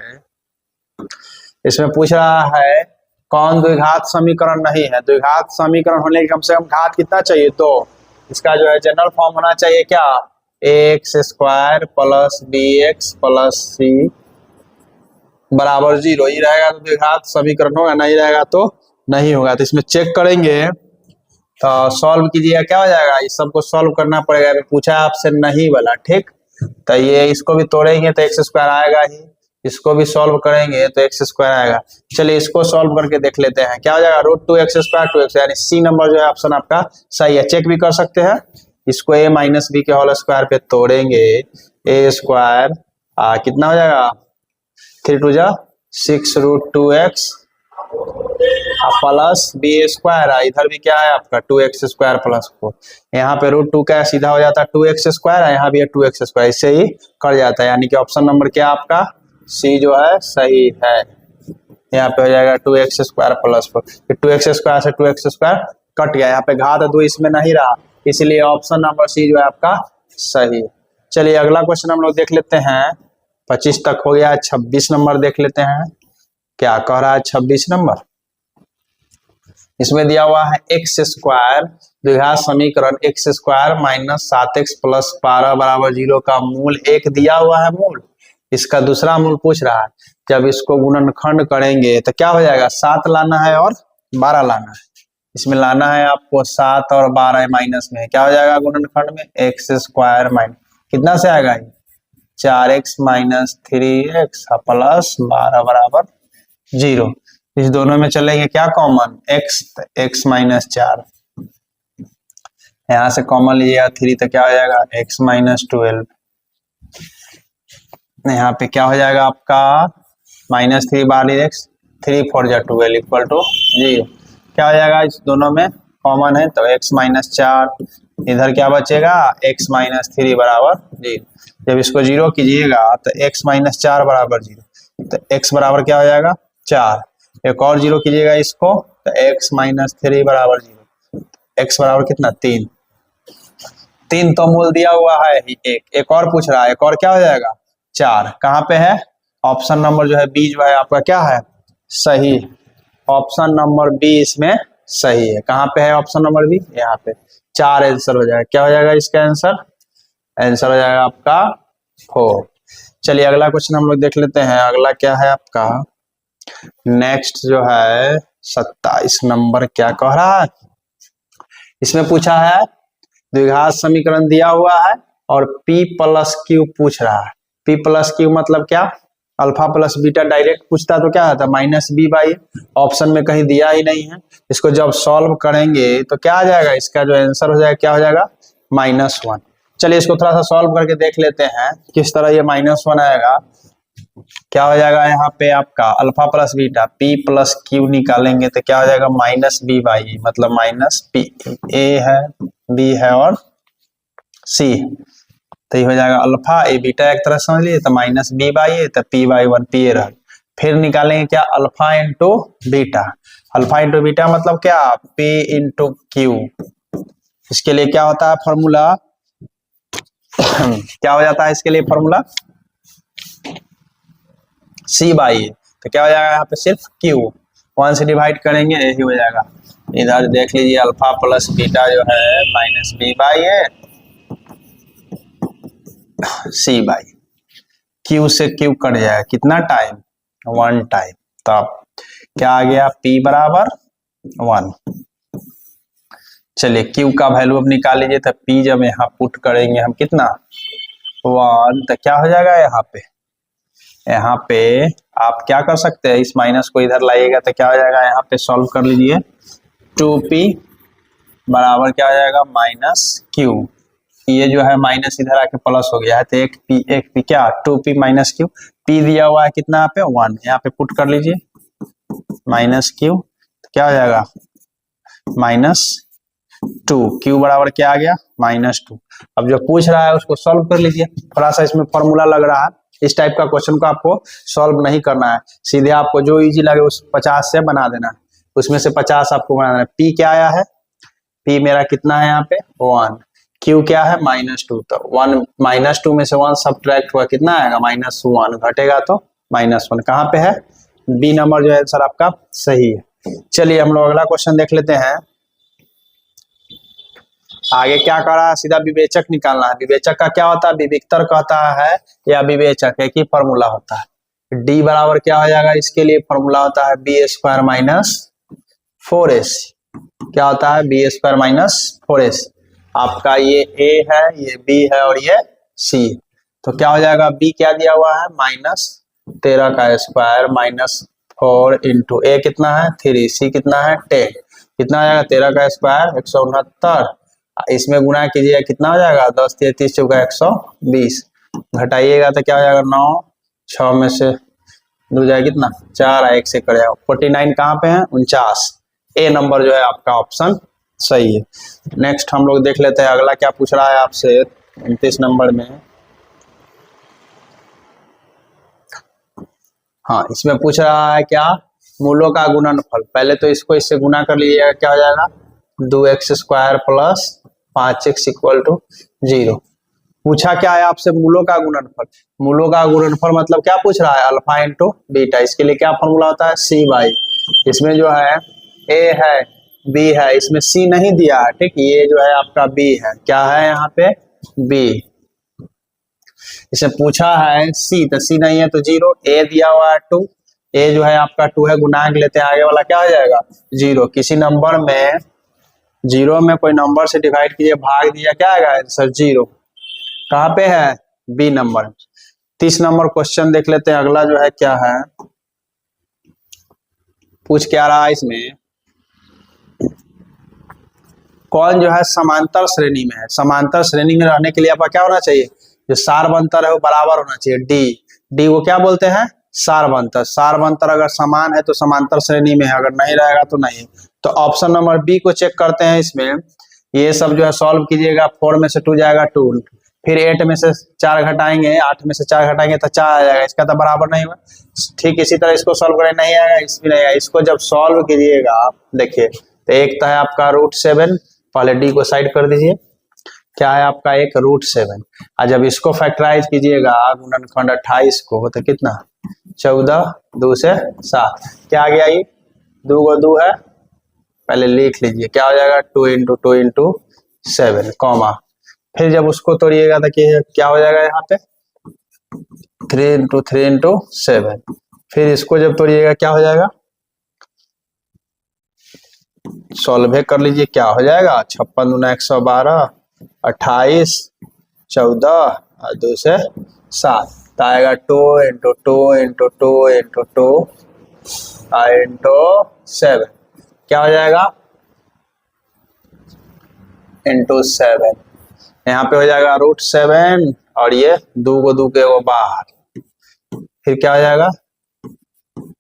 इसमें पूछ रहा है कौन द्विघात समीकरण नहीं है, द्विघात समीकरण होने के कम से कम घात कितना चाहिए, तो इसका जो है जनरल फॉर्म होना चाहिए क्या, ax² + bx + c = 0, ये रहेगा तो द्विघात समीकरण होगा, नहीं रहेगा तो नहीं होगा। तो इसमें चेक करेंगे तो सॉल्व कीजिएगा, क्या हो जाएगा, इस सबको सॉल्व करना पड़ेगा, पूछा है आपसे नहीं वाला, ठीक। तो ये इसको भी तोड़ेंगे तो x² आएगा ही, इसको भी सॉल्व करेंगे तो x² आएगा। चलिए इसको सॉल्व करके देख लेते हैं, क्या हो जाएगा √2x², 2x, यानी सी नंबर जो है ऑप्शन आपका सही है। चेक भी कर सकते हैं, इसको a - b के होल स्क्वायर पे तोड़ेंगे, a² कितना हो जाएगा 3 × 2 = 6 √2x प्लस b², इधर भी क्या है आपका 2x² + 4, यहाँ पे √2 का सीधा हो जाता है 2x², यहाँ भी है 2x², इससे ही कट जाता है, यानी कि ऑप्शन नंबर क्या आपका सी जो है सही है। यहाँ पे हो जाएगा 2x² + 4, फिर 2x² से 2x² कट गया, यहाँ पे घात 2 इसमें नहीं रहा, इसलिए ऑप्शन नंबर सी जो है आपका सही है। चलिए अगला क्वेश्चन हम लोग देख लेते हैं, 25 तक हो गया, 26 नंबर देख लेते हैं, क्या कह रहा है 26 नंबर। इसमें दिया हुआ है एक्स स्क्वायर, द्विघात समीकरण x square minus 7x plus 12 बराबर 0 का मूल 1 दिया हुआ है मूल, इसका दूसरा मूल पूछ रहा है। जब इसको गुणनखंड करेंगे तो क्या हो जाएगा, 7 लाना है और 12 लाना है। इसमें लाना है आपको 7 और 12 माइनस में, क्या हो जाएगा गुणनखंड में, एक्स स्क्वायर माइनस कितना से आएगा, 4x माइनस 3x प्लस 12 बराबर 0। इस दोनों में चलेंगे क्या कॉमन, x माइनस 4, यहां से कॉमन लीजिएगा 3 तो क्या हो जाएगा x माइनस 12, यहाँ पे क्या हो जाएगा आपका माइनस 3 बार x, 3 4 जा 12 इक्वल टू 0। क्या हो जाएगा, इस दोनों में कॉमन है तो x माइनस 4, इधर क्या बचेगा x माइनस 3 बराबर 0। जब इसको 0 कीजिएगा तो x माइनस 4 बराबर 0, तो x बराबर क्या हो जाएगा 4। एक और 0 कीजिएगा इसको तो x माइनस 3 बराबर 0, x बराबर कितना 3। 3 तो मूल दिया हुआ है एक और पूछ रहा है, एक और क्या हो जाएगा 4। कहाँ पे है, ऑप्शन नंबर जो है बी जो है आपका क्या है सही, ऑप्शन नंबर बी इसमें सही है। कहाँ पे है ऑप्शन नंबर बी, यहाँ पे 4 आंसर हो जाएगा। क्या हो जाएगा इसका आंसर, आंसर हो जाएगा आपका 4। चलिए अगला क्वेश्चन हम लोग देख लेते हैं। अगला क्या है आपका, नेक्स्ट जो है 27 नंबर क्या कह रहा है, इसमें पूछा है द्विघात समीकरण दिया हुआ है और p प्लस क्यू पूछ रहा है। p प्लस क्यू मतलब क्या, अल्फा प्लस बीटा डायरेक्ट पूछता तो क्या आता माइनस बी बाई, ऑप्शन में कहीं दिया ही नहीं है। इसको जब सॉल्व करेंगे तो क्या आ जाएगा, इसका जो आंसर हो जाएगा क्या हो जाएगा -1। चलिए इसको थोड़ा सा सॉल्व करके देख लेते हैं किस तरह ये -1 आएगा। क्या हो जाएगा यहाँ पे आपका alpha plus beta, p plus Q निकालेंगे तो क्या हो जाएगा माइनस बी बाई, मतलब माइनस पी, ए है बी है और सी, तो ये हो जाएगा अल्फा ए बीटा एक तरह समझ लीजिए, तो माइनस बी बाई ए तो पी बाई 1 पी ए रहा। फिर निकालेंगे क्या alpha into beta, alpha into beta मतलब क्या पी इंटू क्यू। इसके लिए क्या होता है फॉर्मूला क्या हो जाता है इसके लिए फॉर्मूला सी बाई ए, तो क्या हो जाएगा यहाँ पे सिर्फ क्यू 1 से डिवाइड करेंगे यही हो जाएगा। इधर देख लीजिए अल्फा प्लस बीटा जो है minus B by A C by, Q से क्यू कट जाएगा कितना टाइम 1 टाइम, तब क्या आ गया p बराबर 1। चलिए क्यू का वैल्यू अब निकाल लीजिए, तो p जब यहाँ पुट करेंगे हम कितना 1, तो क्या हो जाएगा यहाँ पे आप क्या कर सकते हैं, इस माइनस को इधर लाइएगा तो क्या हो जाएगा, यहाँ पे सॉल्व कर लीजिए 2p बराबर क्या हो जाएगा -q, ये जो है माइनस इधर आके प्लस हो गया है तो एक पी क्या 2p माइनस क्यू, p दिया हुआ है कितना यहाँ पे 1, यहाँ पे पुट कर लीजिए -q, तो क्या हो जाएगा -2, q बराबर क्या आ गया -2। अब जो पूछ रहा है उसको सॉल्व कर लीजिए, थोड़ा सा इसमें फॉर्मूला लग रहा है, इस टाइप का क्वेश्चन को आपको सॉल्व नहीं करना है, सीधे आपको जो इजी लगे उस 50 से बना देना है, उसमें से 50 आपको बनाना है। p क्या आया है, p मेरा कितना है यहाँ पे 1, q क्या है -2, तो 1 -2 में से 1 सब्ट्रैक्ट हुआ कितना आएगा -1, घटेगा तो -1, कहाँ पे है बी नंबर जो है आंसर आपका सही है। चलिए हम लोग अगला क्वेश्चन देख लेते हैं। आगे क्या कर रहा है, सीधा विवेचक निकालना है। विवेचक का क्या होता है, विविक्तर कहता है या विवेचक, एक ही फॉर्मूला होता है। डी बराबर क्या हो जाएगा, इसके लिए फॉर्मूला होता है बी स्क्वायर माइनस 4ac, क्या होता है बी स्क्वायर माइनस 4ac। आपका ये a है, ये b है और ये c, तो क्या हो जाएगा b क्या दिया हुआ है -13 का स्क्वायर -4 इंटू a कितना है 3, c कितना है 10, कितना आ जाएगा 13 का स्क्वायर 169, इसमें गुणा कीजिएगा कितना हो जाएगा 10 33 चौका 120, घटाइएगा तो क्या हो जाएगा 9, 6 में से 2 जाएगा कितना 4, 1 से कर जाएगा 49, कहाँ पे है 49, ए नंबर जो है आपका ऑप्शन सही है। नेक्स्ट हम लोग देख लेते हैं अगला क्या पूछ रहा है आपसे 29 नंबर में। हाँ इसमें पूछ रहा है क्या मूलों का गुणनफल, पहले तो इसको इससे गुना कर लीजिएगा, क्या हो जाएगा 2x square plus 5x equal to 0। पूछा क्या है आपसे मूलों का गुणनफल, मूलों का गुणनफल मतलब क्या पूछ रहा है अल्फा इंटू बीटा, इसके लिए क्या फॉर्मूला होता है c बाई, इसमें जो है a है बी है, इसमें सी नहीं दिया है, ठीक। ये जो है आपका बी है, क्या है यहाँ पे बी। इसे पूछा है सी, तो सी नहीं है तो जीरो। ए दिया हुआ है 2, ए जो है आपका 2 है, गुणांक लेते हैं, आगे वाला क्या हो जाएगा जीरो। किसी नंबर में जीरो में कोई नंबर से डिवाइड कीजिए, भाग दिया, क्या आएगा आंसर जीरो। कहाँ पे है बी नंबर। 30 नंबर क्वेश्चन देख लेते हैं, अगला जो है क्या है, पूछ क्या रहा है इसमें, कौन जो है समांतर श्रेणी में है। समांतर श्रेणी में रहने के लिए आपका क्या होना चाहिए, जो सार्वंतर है वो बराबर होना चाहिए। डी वो क्या बोलते हैं सार्वंतर। सार्वंतर अगर समान है तो समांतर श्रेणी में है, अगर नहीं रहेगा तो नहीं। तो ऑप्शन नंबर बी को चेक करते हैं। इसमें ये सब जो है सॉल्व कीजिएगा, 4 में से 2 जाएगा 2, फिर 8 में से 4 घटाएंगे, 8 में से 4 घटाएंगे तो 4 आ जाएगा, इसका तो बराबर नहीं हुआ। ठीक इसी तरह इसको सॉल्व करें, नहीं आएगा, इसमें नहीं आएगा। इसको जब सॉल्व कीजिएगा आप देखिए, तो एक तो है आपका √7, पहले डी को साइड कर दीजिए, क्या है आपका एक √7। और जब इसको फैक्टराइज कीजिएगा गुणनखंड 28 को, तो कितना 14, 2 से 7, क्या आ गया ये 2 को 2 है, पहले लिख लीजिए, क्या हो जाएगा 2 × 2 × 7, कॉमा, फिर जब उसको तोड़िएगा देखिए क्या हो जाएगा यहाँ पे 3 × 3 × 7, फिर इसको जब तोड़िएगा क्या हो जाएगा, सॉल्व कर लीजिए, क्या हो जाएगा 56 दूना 112, 28, 14 और 2 से 7, तो आएगा 2 × 2 × 2 × 2 × 7, क्या हो जाएगा ×7, यहाँ पे हो जाएगा √7 और ये 2 को 2 के वो बाहर, फिर क्या हो जाएगा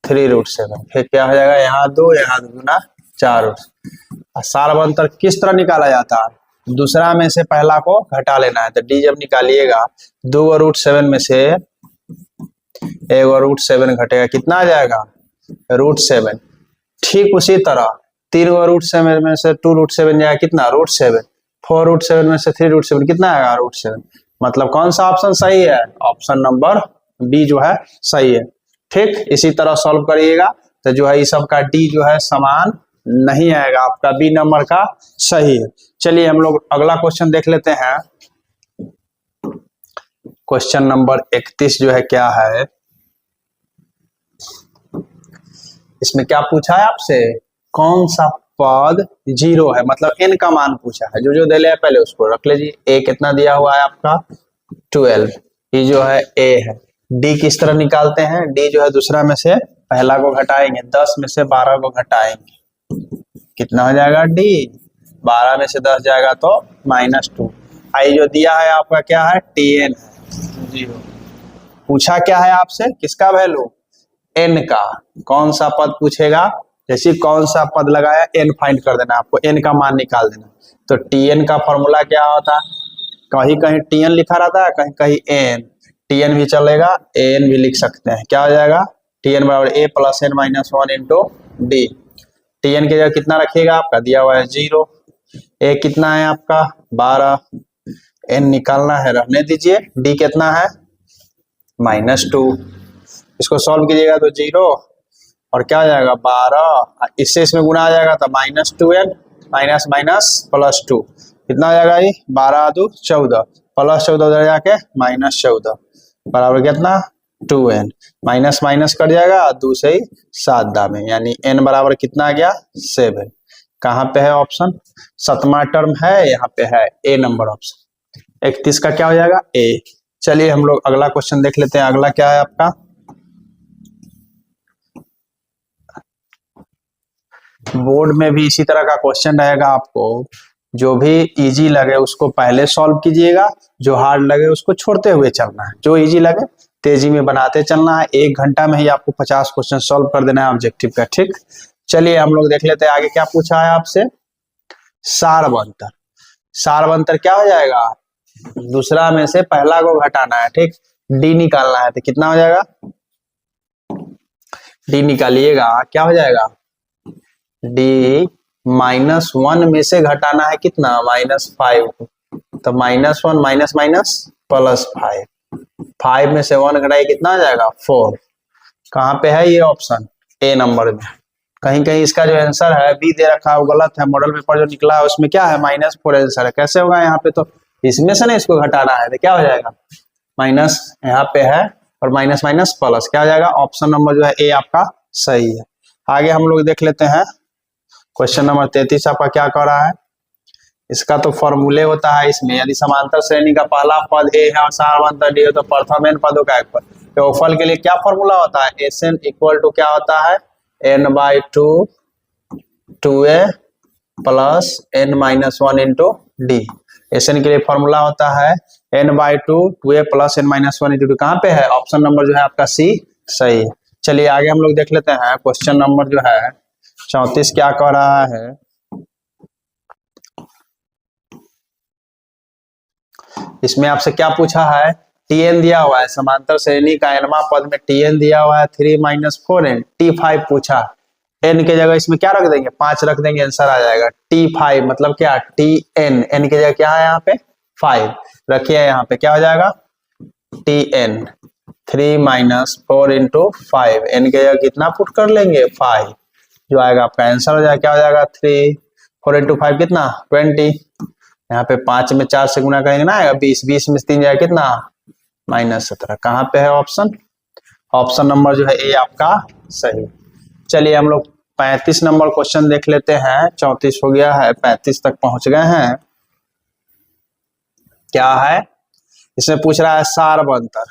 3√7, फिर क्या हो जाएगा यहाँ 2 यहाँ 2 गुना 4। सार्वंतर किस तरह निकाला जाता है, दूसरा में से पहला को घटा लेना है। तो डी जब निकालिएगा 2 को √7 में से 1 को √7 घटेगा, कितना आ जाएगा √7। ठीक उसी तरह 3 को √7 में से 2√7 जाएगा, कितना √7। 4√7 में से 3√7 कितना आएगा √7। मतलब कौन सा ऑप्शन सही है, ऑप्शन नंबर बी जो है सही है। ठीक इसी तरह सॉल्व करिएगा, तो जो है इस सब का डी जो है समान नहीं आएगा, आपका बी नंबर का सही है। चलिए हम लोग अगला क्वेश्चन देख लेते हैं। क्वेश्चन नंबर 31 जो है क्या है, इसमें क्या पूछा है आपसे, कौन सा पद 0 है, मतलब n का मान पूछा है। जो दे लिया पहले उसको रख लीजिए। a कितना दिया हुआ है आपका 12, ये जो है a है। d किस तरह निकालते हैं, d जो है दूसरा में से पहला को घटाएंगे, 10 में से 12 को घटाएंगे, कितना हो जाएगा d, 12 में से 10 जाएगा तो -2। आई जो दिया है आपका क्या है tn है 0। पूछा क्या है आपसे, किसका वैल्यू n का। कौन सा पद पूछेगा, जैसे कौन सा पद लगाया n फाइंड कर देना, आपको n का मान निकाल देना। तो tn का फॉर्मूला क्या होता है, कहीं कहीं tn लिखा रहता है, कहीं कहीं n, tn भी चलेगा an भी लिख सकते हैं। क्या हो जाएगा tn बराबर a + n - 1 × d। tn के जगह कितना रखिएगा, आपका दिया हुआ है 0, a कितना है आपका 12, n निकालना है रहने दीजिए, d कितना है -2। इसको सॉल्व कीजिएगा तो 0 और क्या हो जाएगा 12, इससे इसमें गुना आ जाएगा तो -2n माइनस +2, कितना हो जाएगा ये 12 × 2 = 14, +14 उधर जाके -14 बराबर कितना 2n, माइनस माइनस कट जाएगा 2 से 7 दामे, यानी n बराबर कितना आ गया 7। कहाँ पे है ऑप्शन, 7वां टर्म है, यहाँ पे है ए नंबर ऑप्शन। 31 का क्या हो जाएगा ए। चलिए हम लोग अगला क्वेश्चन देख लेते हैं। अगला क्या है आपका, बोर्ड में भी इसी तरह का क्वेश्चन रहेगा, आपको जो भी इजी लगे उसको पहले सॉल्व कीजिएगा, जो हार्ड लगे उसको छोड़ते हुए चलना है, जो इजी लगे तेजी में बनाते चलना है। 1 घंटा में ही आपको 50 क्वेश्चन सॉल्व कर देना है ऑब्जेक्टिव का। ठीक, चलिए हम लोग देख लेते हैं आगे क्या पूछा है आपसे। सार्वंतर, सार्वंतर क्या हो जाएगा, दूसरा में से पहला को घटाना है। ठीक, डी निकालना है, तो कितना हो जाएगा, डी निकालिएगा, क्या हो जाएगा डी -1 में से घटाना है कितना -5, तो -1 माइनस माइनस +5, 5 में से 1 घटाइए कितना आ जाएगा 4। कहाँ पे है ये ऑप्शन ए नंबर में, कहीं कहीं इसका जो आंसर है बी दे रखा है वो गलत है, मॉडल पेपर जो निकला है उसमें क्या है -4 आंसर है। कैसे होगा? यहाँ पे तो इसमें से ना इसको घटाना है तो क्या हो जाएगा, माइनस यहाँ पे है और माइनस माइनस प्लस, क्या हो जाएगा? ऑप्शन नंबर जो है ए आपका सही है। आगे हम लोग देख लेते हैं क्वेश्चन नंबर 33 आपका क्या कर रहा है। इसका तो फॉर्मूले होता है इसमें, यदि समांतर श्रेणी का पहला पद ए है और समांतर डी है तो प्रथम n पदों का योगफल। योगफल के लिए क्या फॉर्मूला होता है? SN इक्वल टू क्या होता है? n/2 2a plus n-1 into D. SN के लिए फॉर्मूला होता है n/2 2a plus n-1 into D. कहाँ पे है? ऑप्शन नंबर जो है आपका सी सही है। चलिए आगे हम लोग देख लेते हैं क्वेश्चन नंबर जो है 34 क्या कह रहा है। इसमें आपसे क्या पूछा है? Tn दिया हुआ है, समांतर श्रेणी का nवां पद में Tn दिया हुआ है 3 - 4n, T5 पूछा। n के जगह इसमें क्या रख देंगे? 5 रख देंगे, आंसर आ जाएगा। T5 मतलब क्या? Tn, n के जगह क्या है यहाँ पे? 5 रखिए, यहाँ पे क्या हो जाएगा? Tn 3 - 4 इंटू 5, n के जगह कितना पुट कर लेंगे? 5, जो आएगा आपका आंसर हो जाएगा क्या हो जाएगा? 3 4 इंटू 5 कितना? 20। यहाँ पे 5 में 4 से गुना करेंगे ना आएगा 20, 20 में 3 जाएगा कितना? -17। कहाँ पे है ऑप्शन? ऑप्शन नंबर जो है ए आपका सही। चलिए हम लोग 35 नंबर क्वेश्चन देख लेते हैं। 34 हो गया है, 35 तक पहुंच गए हैं। क्या है इसमें? पूछ रहा है सारवंतर।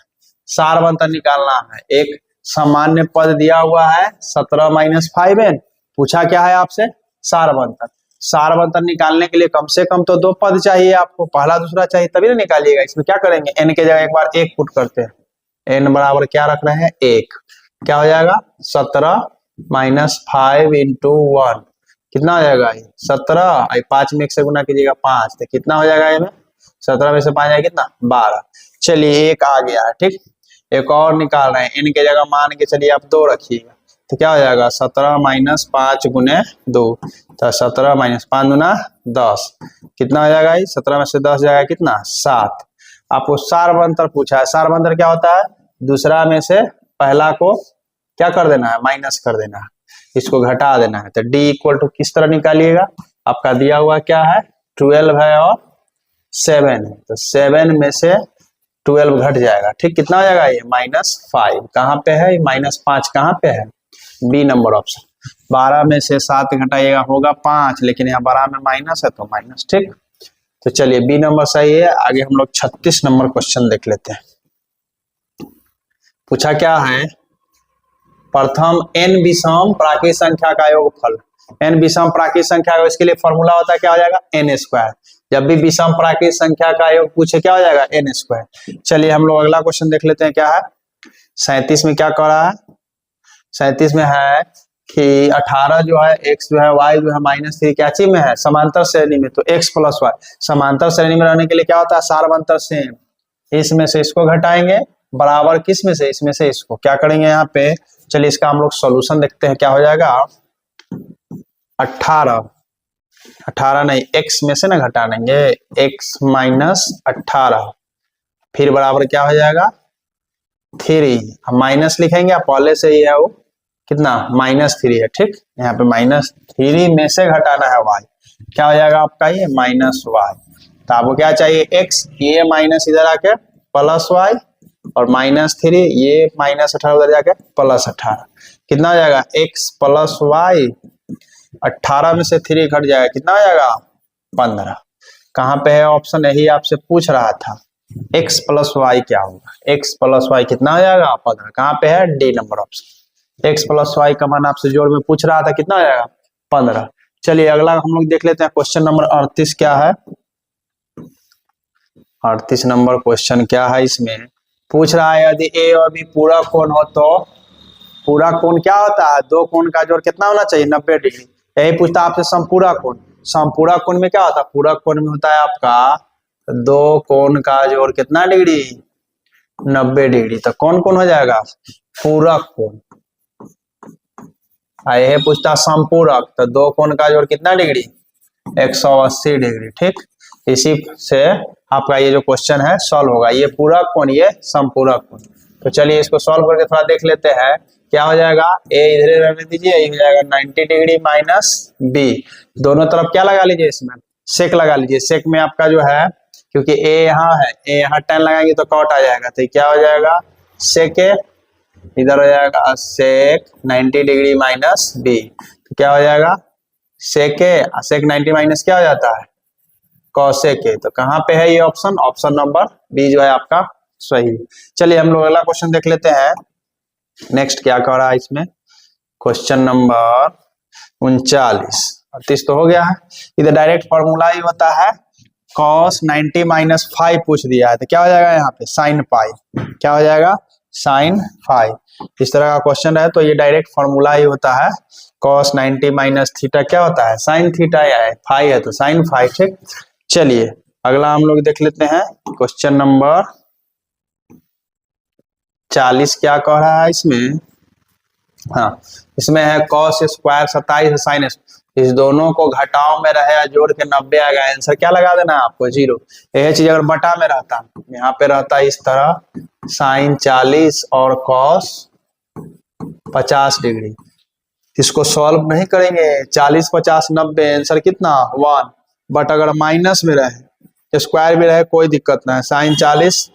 सारवंतर निकालना है। एक सामान्य पद दिया हुआ है 17 - 5n। पूछा क्या है आपसे? सारवंतर। सारवंतर निकालने के लिए कम से कम तो 2 पद चाहिए आपको, पहला दूसरा चाहिए तभी ना निकालिएगा। इसमें क्या करेंगे? n के जगह एक बार 1 पुट करते हैं। n बराबर क्या रख रहे हैं? 1। क्या हो जाएगा? 17 - 5 इंटू 1 कितना हो जाएगा? 17। 5 में 1 से गुना कीजिएगा 5, तो कितना हो जाएगा? इसमें 17 में से 5 जाएगा कितना? 12। चलिए एक आ गया है, ठीक। एक और निकाल रहे हैं। n के जगह मान के चलिए आप 2 रखिएगा, तो क्या हो जाएगा? 17 - 5 गुने 2, तो 17 - 5 गुना 10 कितना हो जाएगा? 17 में से 10 जाएगा कितना? 7। आपको सारवंतर पूछा है। सारवंतर क्या होता है? दूसरा में से पहला को क्या कर देना है? माइनस कर देना है, इसको घटा देना है। तो d इक्वल टू किस तरह निकालिएगा? आपका दिया हुआ क्या है? 12 है और 7 है, तो 7 में से 12 घट जाएगा, ठीक। कितना हो जाएगा? ये -5। कहाँ पे है? -5 कहाँ पे है? B number option. 12 में से 7 घटाइएगा होगा 5, लेकिन यहाँ 12 में माइनस है तो माइनस, ठीक। तो चलिए बी नंबर सही है। आगे हम लोग 36 नंबर क्वेश्चन देख लेते हैं। पूछा क्या है? प्रथम n विषम प्राकृत संख्या का योगफल। n विषम प्राकृत संख्या का, इसके लिए फॉर्मूला होता है क्या हो जाएगा? n²। जब भी विषम प्राकृत संख्या का योग पूछे क्या हो जाएगा? n²। चलिए हम लोग अगला क्वेश्चन देख लेते हैं। क्या है 37 में? क्या कर रहा है 37 में? है कि 18 जो है x जो है y जो है -3 क्या चीज में है? समांतर श्रेणी में, तो x + y। समांतर श्रेणी में रहने के लिए क्या होता है? सारवंतर सेम। इसमें से इसको घटाएंगे, बराबर किस में से? इसमें से इसको। क्या करेंगे यहाँ पे? चलिए इसका हम लोग सॉल्यूशन देखते हैं। क्या हो जाएगा? 18 नहीं, x में से ना घटा देंगे, x - 18 फिर बराबर क्या हो जाएगा? 3। हम माइनस लिखेंगे, पहले से ही है वो कितना? -3 है, ठीक। यहाँ पे -3 में से घटाना है y, क्या हो जाएगा आपका? ये -y। तो आपको क्या चाहिए? x, ये माइनस इधर आके +y और -3, ये -18 उधर जाके +18 कितना हो जाएगा? x + y। 18 में से 3 घट जाएगा, कितना हो जाएगा? 15। कहाँ पे है ऑप्शन? यही आपसे पूछ रहा था। x + y क्या होगा? x + y कितना हो जाएगा? 15। कहाँ पे है? D number option. x + y का मान आपसे जोड़ में पूछ रहा था, कितना हो जाएगा? 15। चलिए अगला हम लोग देख लेते हैं क्वेश्चन नंबर 38 क्या है। 38 नंबर क्वेश्चन क्या है? इसमें पूछ रहा है यदि a और b पूरा कोण हो तो पूरा कोण क्या होता है? 2 कोण का जोड़ कितना होना चाहिए? 90 डिग्री। यही पूछता है आपसे समपूरा कोण। समपूरा कोण में क्या होता है? पूरा कोण में होता है आपका 2 कोण का जोड़ कितना डिग्री? 90 डिग्री। तो कौन कौन हो जाएगा? पूरक कोण। यह पूछता समपूरक, तो 2 कोण का जोड़ कितना डिग्री? 180 डिग्री, ठीक। इसी से आपका ये जो क्वेश्चन है सॉल्व होगा। ये पूरक कोण, ये समपूरक कोण। तो चलिए इसको सॉल्व करके थोड़ा देख लेते हैं क्या हो जाएगा, ए इधर रहने दीजिए, ये हो जाएगा 90 डिग्री माइनस बी। दोनों तरफ क्या लगा लीजिए, इसमें सेक लगा लीजिए। सेक में आपका जो है, क्योंकि ए यहाँ है, ए यहाँ tan लगाएंगे तो कॉट आ जाएगा, तो क्या हो जाएगा सेक ए, इधर हो जाएगा सेक 90 डिग्री माइनस बी। तो क्या हो जाएगा सेक ए, सेक 90 माइनस क्या हो जाता है कॉसेक ए। तो कहाँ पे है ये ऑप्शन, ऑप्शन नंबर बी जो है आपका सही। चलिए हम लोग अगला क्वेश्चन देख लेते हैं। नेक्स्ट क्या कह रहा है इसमें, क्वेश्चन नंबर 39 तो हो गया है। इधर डायरेक्ट फॉर्मूला ही होता है cos 90 माइनस 5 पूछ दिया है, तो क्या हो जाएगा यहाँ पे sin पाई, क्या हो जाएगा sin 5। इस तरह का क्वेश्चन है तो ये डायरेक्ट फॉर्मूला ही होता है cos 90 माइनस थीटा क्या होता है sin थीटा, या है फाइव है तो sin 5। ठीक, चलिए अगला हम लोग देख लेते हैं क्वेश्चन नंबर 40 क्या कह रहा है इसमें। हाँ, इसमें है cos स्क्वायर 27 sin, इस दोनों को घटाओ में रहे जोड़ के 90 आएगा, आंसर क्या लगा देना है आपको 0। यह चीज अगर बटा में रहता, यहाँ पे रहता इस तरह sin 40 और cos 50 डिग्री, इसको सॉल्व नहीं करेंगे 40 50 90 आंसर कितना 1, बट अगर माइनस में रहे स्क्वायर भी रहे कोई दिक्कत नहीं, sin 40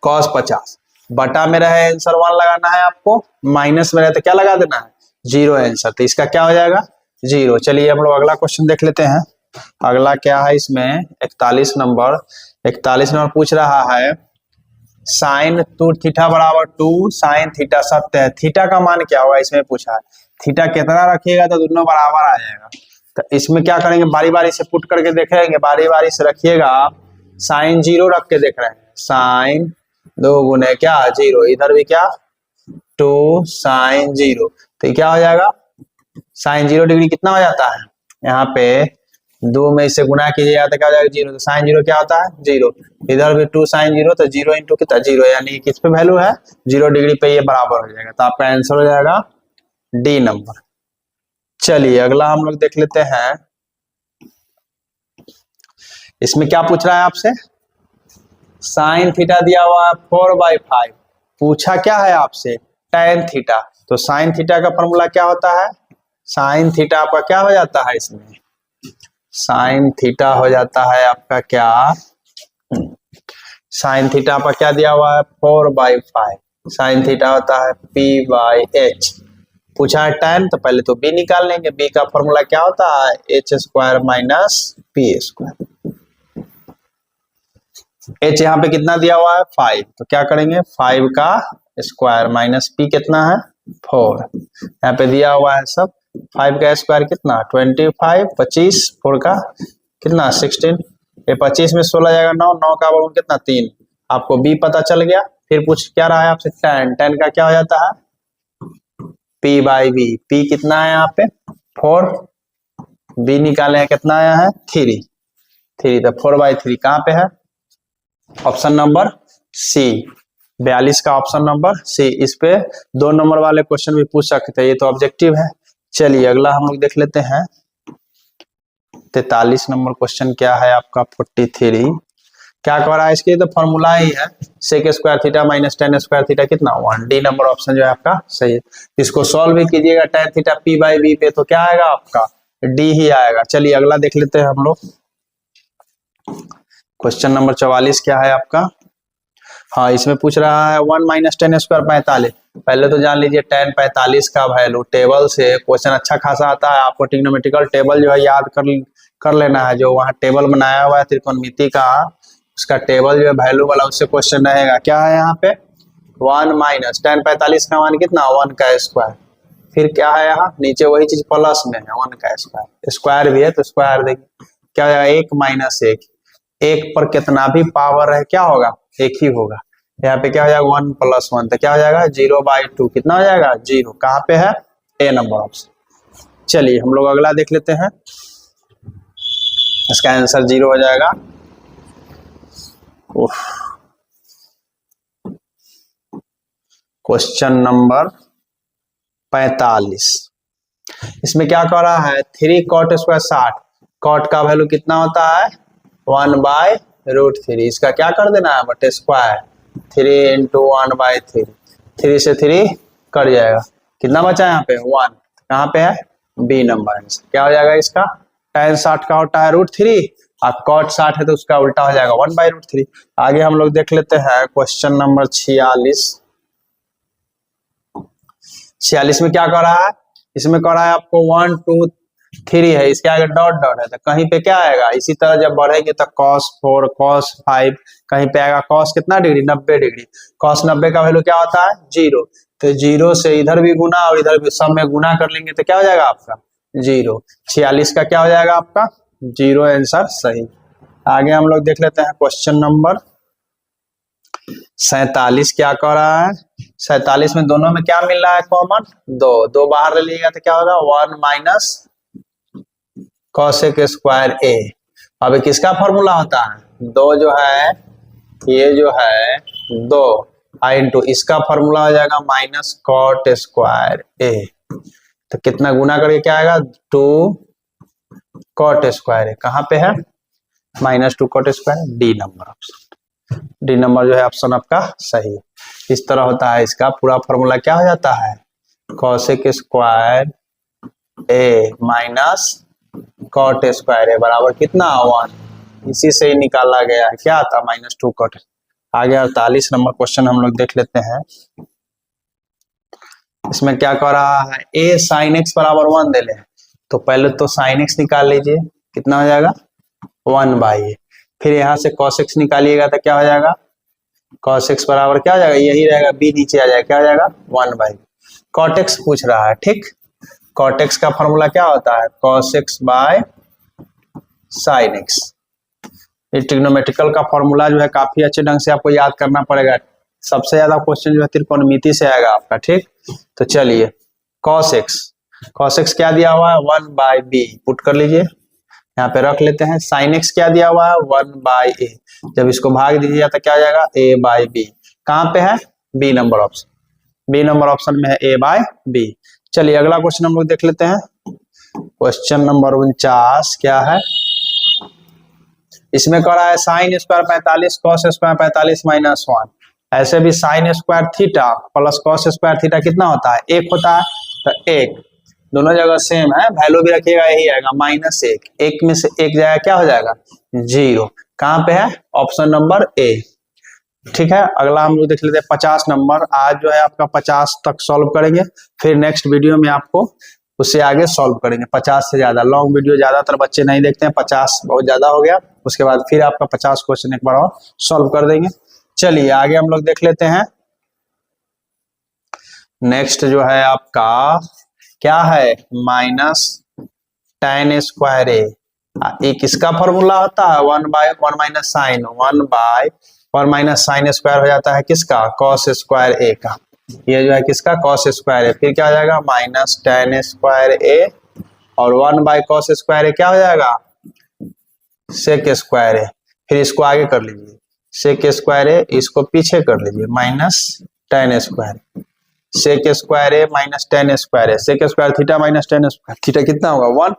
cos 50 बटा में रहे आंसर 1 लगाना है आपको, माइनस में रहे तो क्या लगा देना है 0 आंसर, तो इसका क्या हो जाएगा 0। चलिए हम लोग अगला क्वेश्चन देख लेते हैं। अगला क्या है इसमें 41 नंबर पूछ रहा है साइन 2 थीटा बराबर 2 साइन थीटा सत्य है, थीटा का मान क्या होगा इसमें पूछा है। थीटा कितना रखिएगा तो दोनों बराबर आ जाएगा, तो इसमें क्या करेंगे बारी बारी से पुट करके देखेंगे, बारी बारी से रखिएगा। साइन 0 रख के देख रहे हैं, साइन 2 गुने क्या 0, इधर भी क्या 2 साइन 0, तो क्या हो जाएगा साइन 0 डिग्री कितना हो जाता है, यहाँ पे 2 में इसे गुना कीजिएगा तो क्या हो जाएगा 0, तो साइन 0 क्या होता है 0, इधर भी 2 साइन 0 तो 0 इंटू कितना 0, यानी किस पे वैल्यू है 0 डिग्री पे ये बराबर हो जाएगा, तो आपका आंसर हो जाएगा डी नंबर। चलिए अगला हम लोग देख लेते हैं। इसमें क्या पूछ रहा है आपसे, साइन थीटा दिया हुआ है 4/5, पूछा क्या है आपसे tan थीटा, तो साइन थीटा का फॉर्मूला क्या होता है, साइन थीटा आपका क्या हो जाता है इसमें, साइन थीटा हो जाता है आपका क्या, साइन थीटा आपका क्या दिया हुआ है 4/5, साइन थीटा होता है p/h, पूछा है tan तो पहले तो b निकाल लेंगे, b का फॉर्मूला क्या होता है h square minus p square, h यहाँ पे कितना दिया हुआ है 5, तो क्या करेंगे 5 का स्क्वायर माइनस p कितना है 4, यहाँ पे दिया हुआ है सब, 5 का स्क्वायर कितना 25, 25 4 का कितना 16, ये 25 में 16 जाएगा 9, 9 का वर्ग कितना 3, आपको b पता चल गया। फिर पूछ क्या रहा है आपसे tan का क्या हो जाता है p/b, p कितना है यहाँ पे 4, b निकाले हैं कितना आया है 3, तो 4/3 कहाँ पे है ऑप्शन नंबर सी, 42 का ऑप्शन नंबर सी। इस पे 2 नंबर वाले क्वेश्चन भी पूछ सकते हैं, ये तो ऑब्जेक्टिव है। चलिए अगला हम लोग देख लेते हैं 43 नंबर क्वेश्चन क्या है आपका 43, क्या कह रहा है इसके, तो फॉर्मूला ही है sec square theta minus tan square theta कितना 1, डी नंबर ऑप्शन जो है आपका सही है। इसको सॉल्व भी कीजिएगा tan थीटा p/b पे तो क्या आएगा आपका डी ही आएगा। चलिए अगला देख लेते हैं हम लोग, क्वेश्चन नंबर 44 क्या है आपका, हाँ इसमें पूछ रहा है 1 माइनस tan स्क्वायर 45, पहले तो जान लीजिए tan 45 का वैल्यू, टेबल से क्वेश्चन अच्छा खासा आता है, आपको ट्रिग्नोमेट्रिकल टेबल जो है याद कर लेना है, जो वहाँ टेबल बनाया हुआ है त्रिकोणमिति का, उसका टेबल जो है वैल्यू वाला उससे क्वेश्चन रहेगा। क्या है यहाँ पे 1 माइनस tan 45 का मान कितना 1 का स्क्वायर, फिर क्या है यहाँ नीचे वही चीज प्लस में है 1 का स्क्वायर, स्क्वायर भी है तो स्क्वायर देखिए क्या हो जाएगा 1 माइनस 1, एक पर कितना भी पावर है क्या होगा एक ही होगा, यहाँ पे क्या हो जाएगा 1 + 1, तो क्या हो जाएगा 0/2, कितना हो जाएगा 0, कहाँ पे है ए नंबर ऑप्शन। चलिए हम लोग अगला देख लेते हैं, इसका आंसर 0 हो जाएगा। क्वेश्चन नंबर 45, इसमें क्या कह रहा है 3 cot स्क्वायर 60, cot का वैल्यू कितना होता है 1/√3, इसका क्या कर देना है बटे स्क्वायर 3 × 1/3, 3 से 3 कट जाएगा। कितना बचा यहाँ पे 1, कहाँ पे है बी नंबर आंसर। क्या हो जाएगा इसका tan 60 का होता है √3 और cot 60 है तो उसका उल्टा हो जाएगा 1/√3। आगे हम लोग देख लेते हैं क्वेश्चन नंबर 46। 46 में क्या कर रहा है, इसमें कर रहा है आपको 1 2 3 है, इसके आगे डॉट डॉट है तो कहीं पे क्या आएगा, इसी तरह जब बढ़ेंगे तो cos 4 cos 5, कहीं पे आएगा cos कितना डिग्री 90 डिग्री। cos 90 का वैल्यू क्या होता है 0, तो 0 से इधर भी गुना और इधर भी सब में गुना कर लेंगे तो क्या हो जाएगा आपका 0। 46 का क्या हो जाएगा आपका 0 आंसर सही। आगे हम लोग देख लेते हैं क्वेश्चन नंबर 47। क्या कर रहा है 47 में दोनों में क्या मिल रहा है कॉमन 2 बाहर ले लीजिएगा तो क्या होगा 1 माइनस cosec स्क्वायर a। अब किसका फॉर्मूला होता है 2 जो है ये जो है 2 इंटू इसका फॉर्मूला हो जाएगा माइनस cot स्क्वायर a। तो कितना गुना करके क्या आएगा 2 cot स्क्वायर a, कहाँ पे है -2 cot square, D number option. D number जो है ऑप्शन आपका सही है। इस तरह होता है, इसका पूरा फॉर्मूला क्या हो जाता है cosec square a minus cot square a बराबर कितना 1, इसी से ही निकाला गया है क्या था -2 cot। आगे 48 नंबर क्वेश्चन हम लोग देख लेते हैं। इसमें क्या कर रहा है a sin x बराबर 1 दे ले, तो पहले तो sin x निकाल लीजिए कितना हो जाएगा 1/a, फिर यहाँ से cos x निकालिएगा तो क्या हो जाएगा cos x बराबर क्या हो जाएगा यही रहेगा b नीचे आ जाएगा क्या हो जाएगा 1/b। cot x पूछ रहा है ठीक, cot x का फॉर्मूला क्या होता है cos x by sin x। ये ट्रिग्नोमेट्रिकल का फॉर्मूला जो है काफी अच्छे ढंग से आपको याद करना पड़ेगा, सबसे ज्यादा क्वेश्चन जो है त्रिकोणमिति से आएगा आपका ठीक। तो चलिए cos x क्या दिया हुआ है 1/b पुट कर लीजिए, यहाँ पे रख लेते हैं। sin x क्या दिया हुआ है 1/a, जब इसको भाग दीजिए तो क्या हो जाएगा a/b, कहाँ पे है b number option, b number option में है a/b। चलिए अगला क्वेश्चन हम लोग देख लेते हैं क्वेश्चन नंबर 49। क्या है इसमें कह रहा है sin स्क्वायर 45 cos स्क्वायर 45 -1, ऐसे भी sin square theta plus cos square theta कितना होता है 1 होता है, तो 1 दोनों जगह सेम है, वैल्यू भी रखिएगा यही आएगा -1, 1 में से 1 जाएगा क्या हो जाएगा 0, कहाँ पे है ऑप्शन नंबर ए ठीक है। अगला हम लोग देख लेते हैं 50 नंबर। आज जो है आपका 50 तक सॉल्व करेंगे, फिर नेक्स्ट वीडियो में आपको उससे आगे सॉल्व करेंगे। 50 से ज्यादा लॉन्ग वीडियो ज्यादातर बच्चे नहीं देखते हैं, 50 बहुत ज्यादा हो गया, उसके बाद फिर आपका 50 क्वेश्चन एक बार और सॉल्व कर देंगे। चलिए आगे हम लोग देख लेते हैं नेक्स्ट जो है आपका क्या है -tan स्क्वायर a, एक इसका फॉर्मूला होता है 1/1 minus sine 1/1 minus sine square हो जाता है किसका cos स्क्वायर a का, ये जो है किसका cos स्क्वायर a, फिर क्या हो जाएगा -tan स्क्वायर a और 1/cos स्क्वायर a क्या हो जाएगा sec स्क्वायर a, फिर इसको आगे कर लीजिए sec स्क्वायर a, इसको पीछे कर लीजिए -tan square sec square a minus tan square a, sec square theta minus tan square theta कितना होगा 1,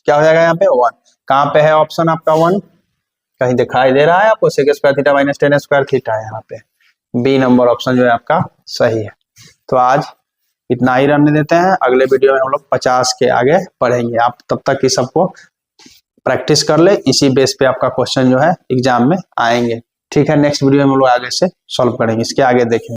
क्या हो जाएगा यहाँ पे 1, कहाँ पे है ऑप्शन आपका 1, कहीं दिखाई दे रहा है आपको sec square theta minus tan square theta है यहाँ पे, बी नंबर ऑप्शन जो है आपका सही है। तो आज इतना ही रहने देते हैं, अगले वीडियो में हम लोग 50 के आगे पढ़ेंगे। आप तब तक इस सबको प्रैक्टिस कर ले, इसी बेस पे आपका क्वेश्चन जो है एग्जाम में आएंगे ठीक है। नेक्स्ट वीडियो में हम लोग आगे से सॉल्व करेंगे, इसके आगे देखेंगे।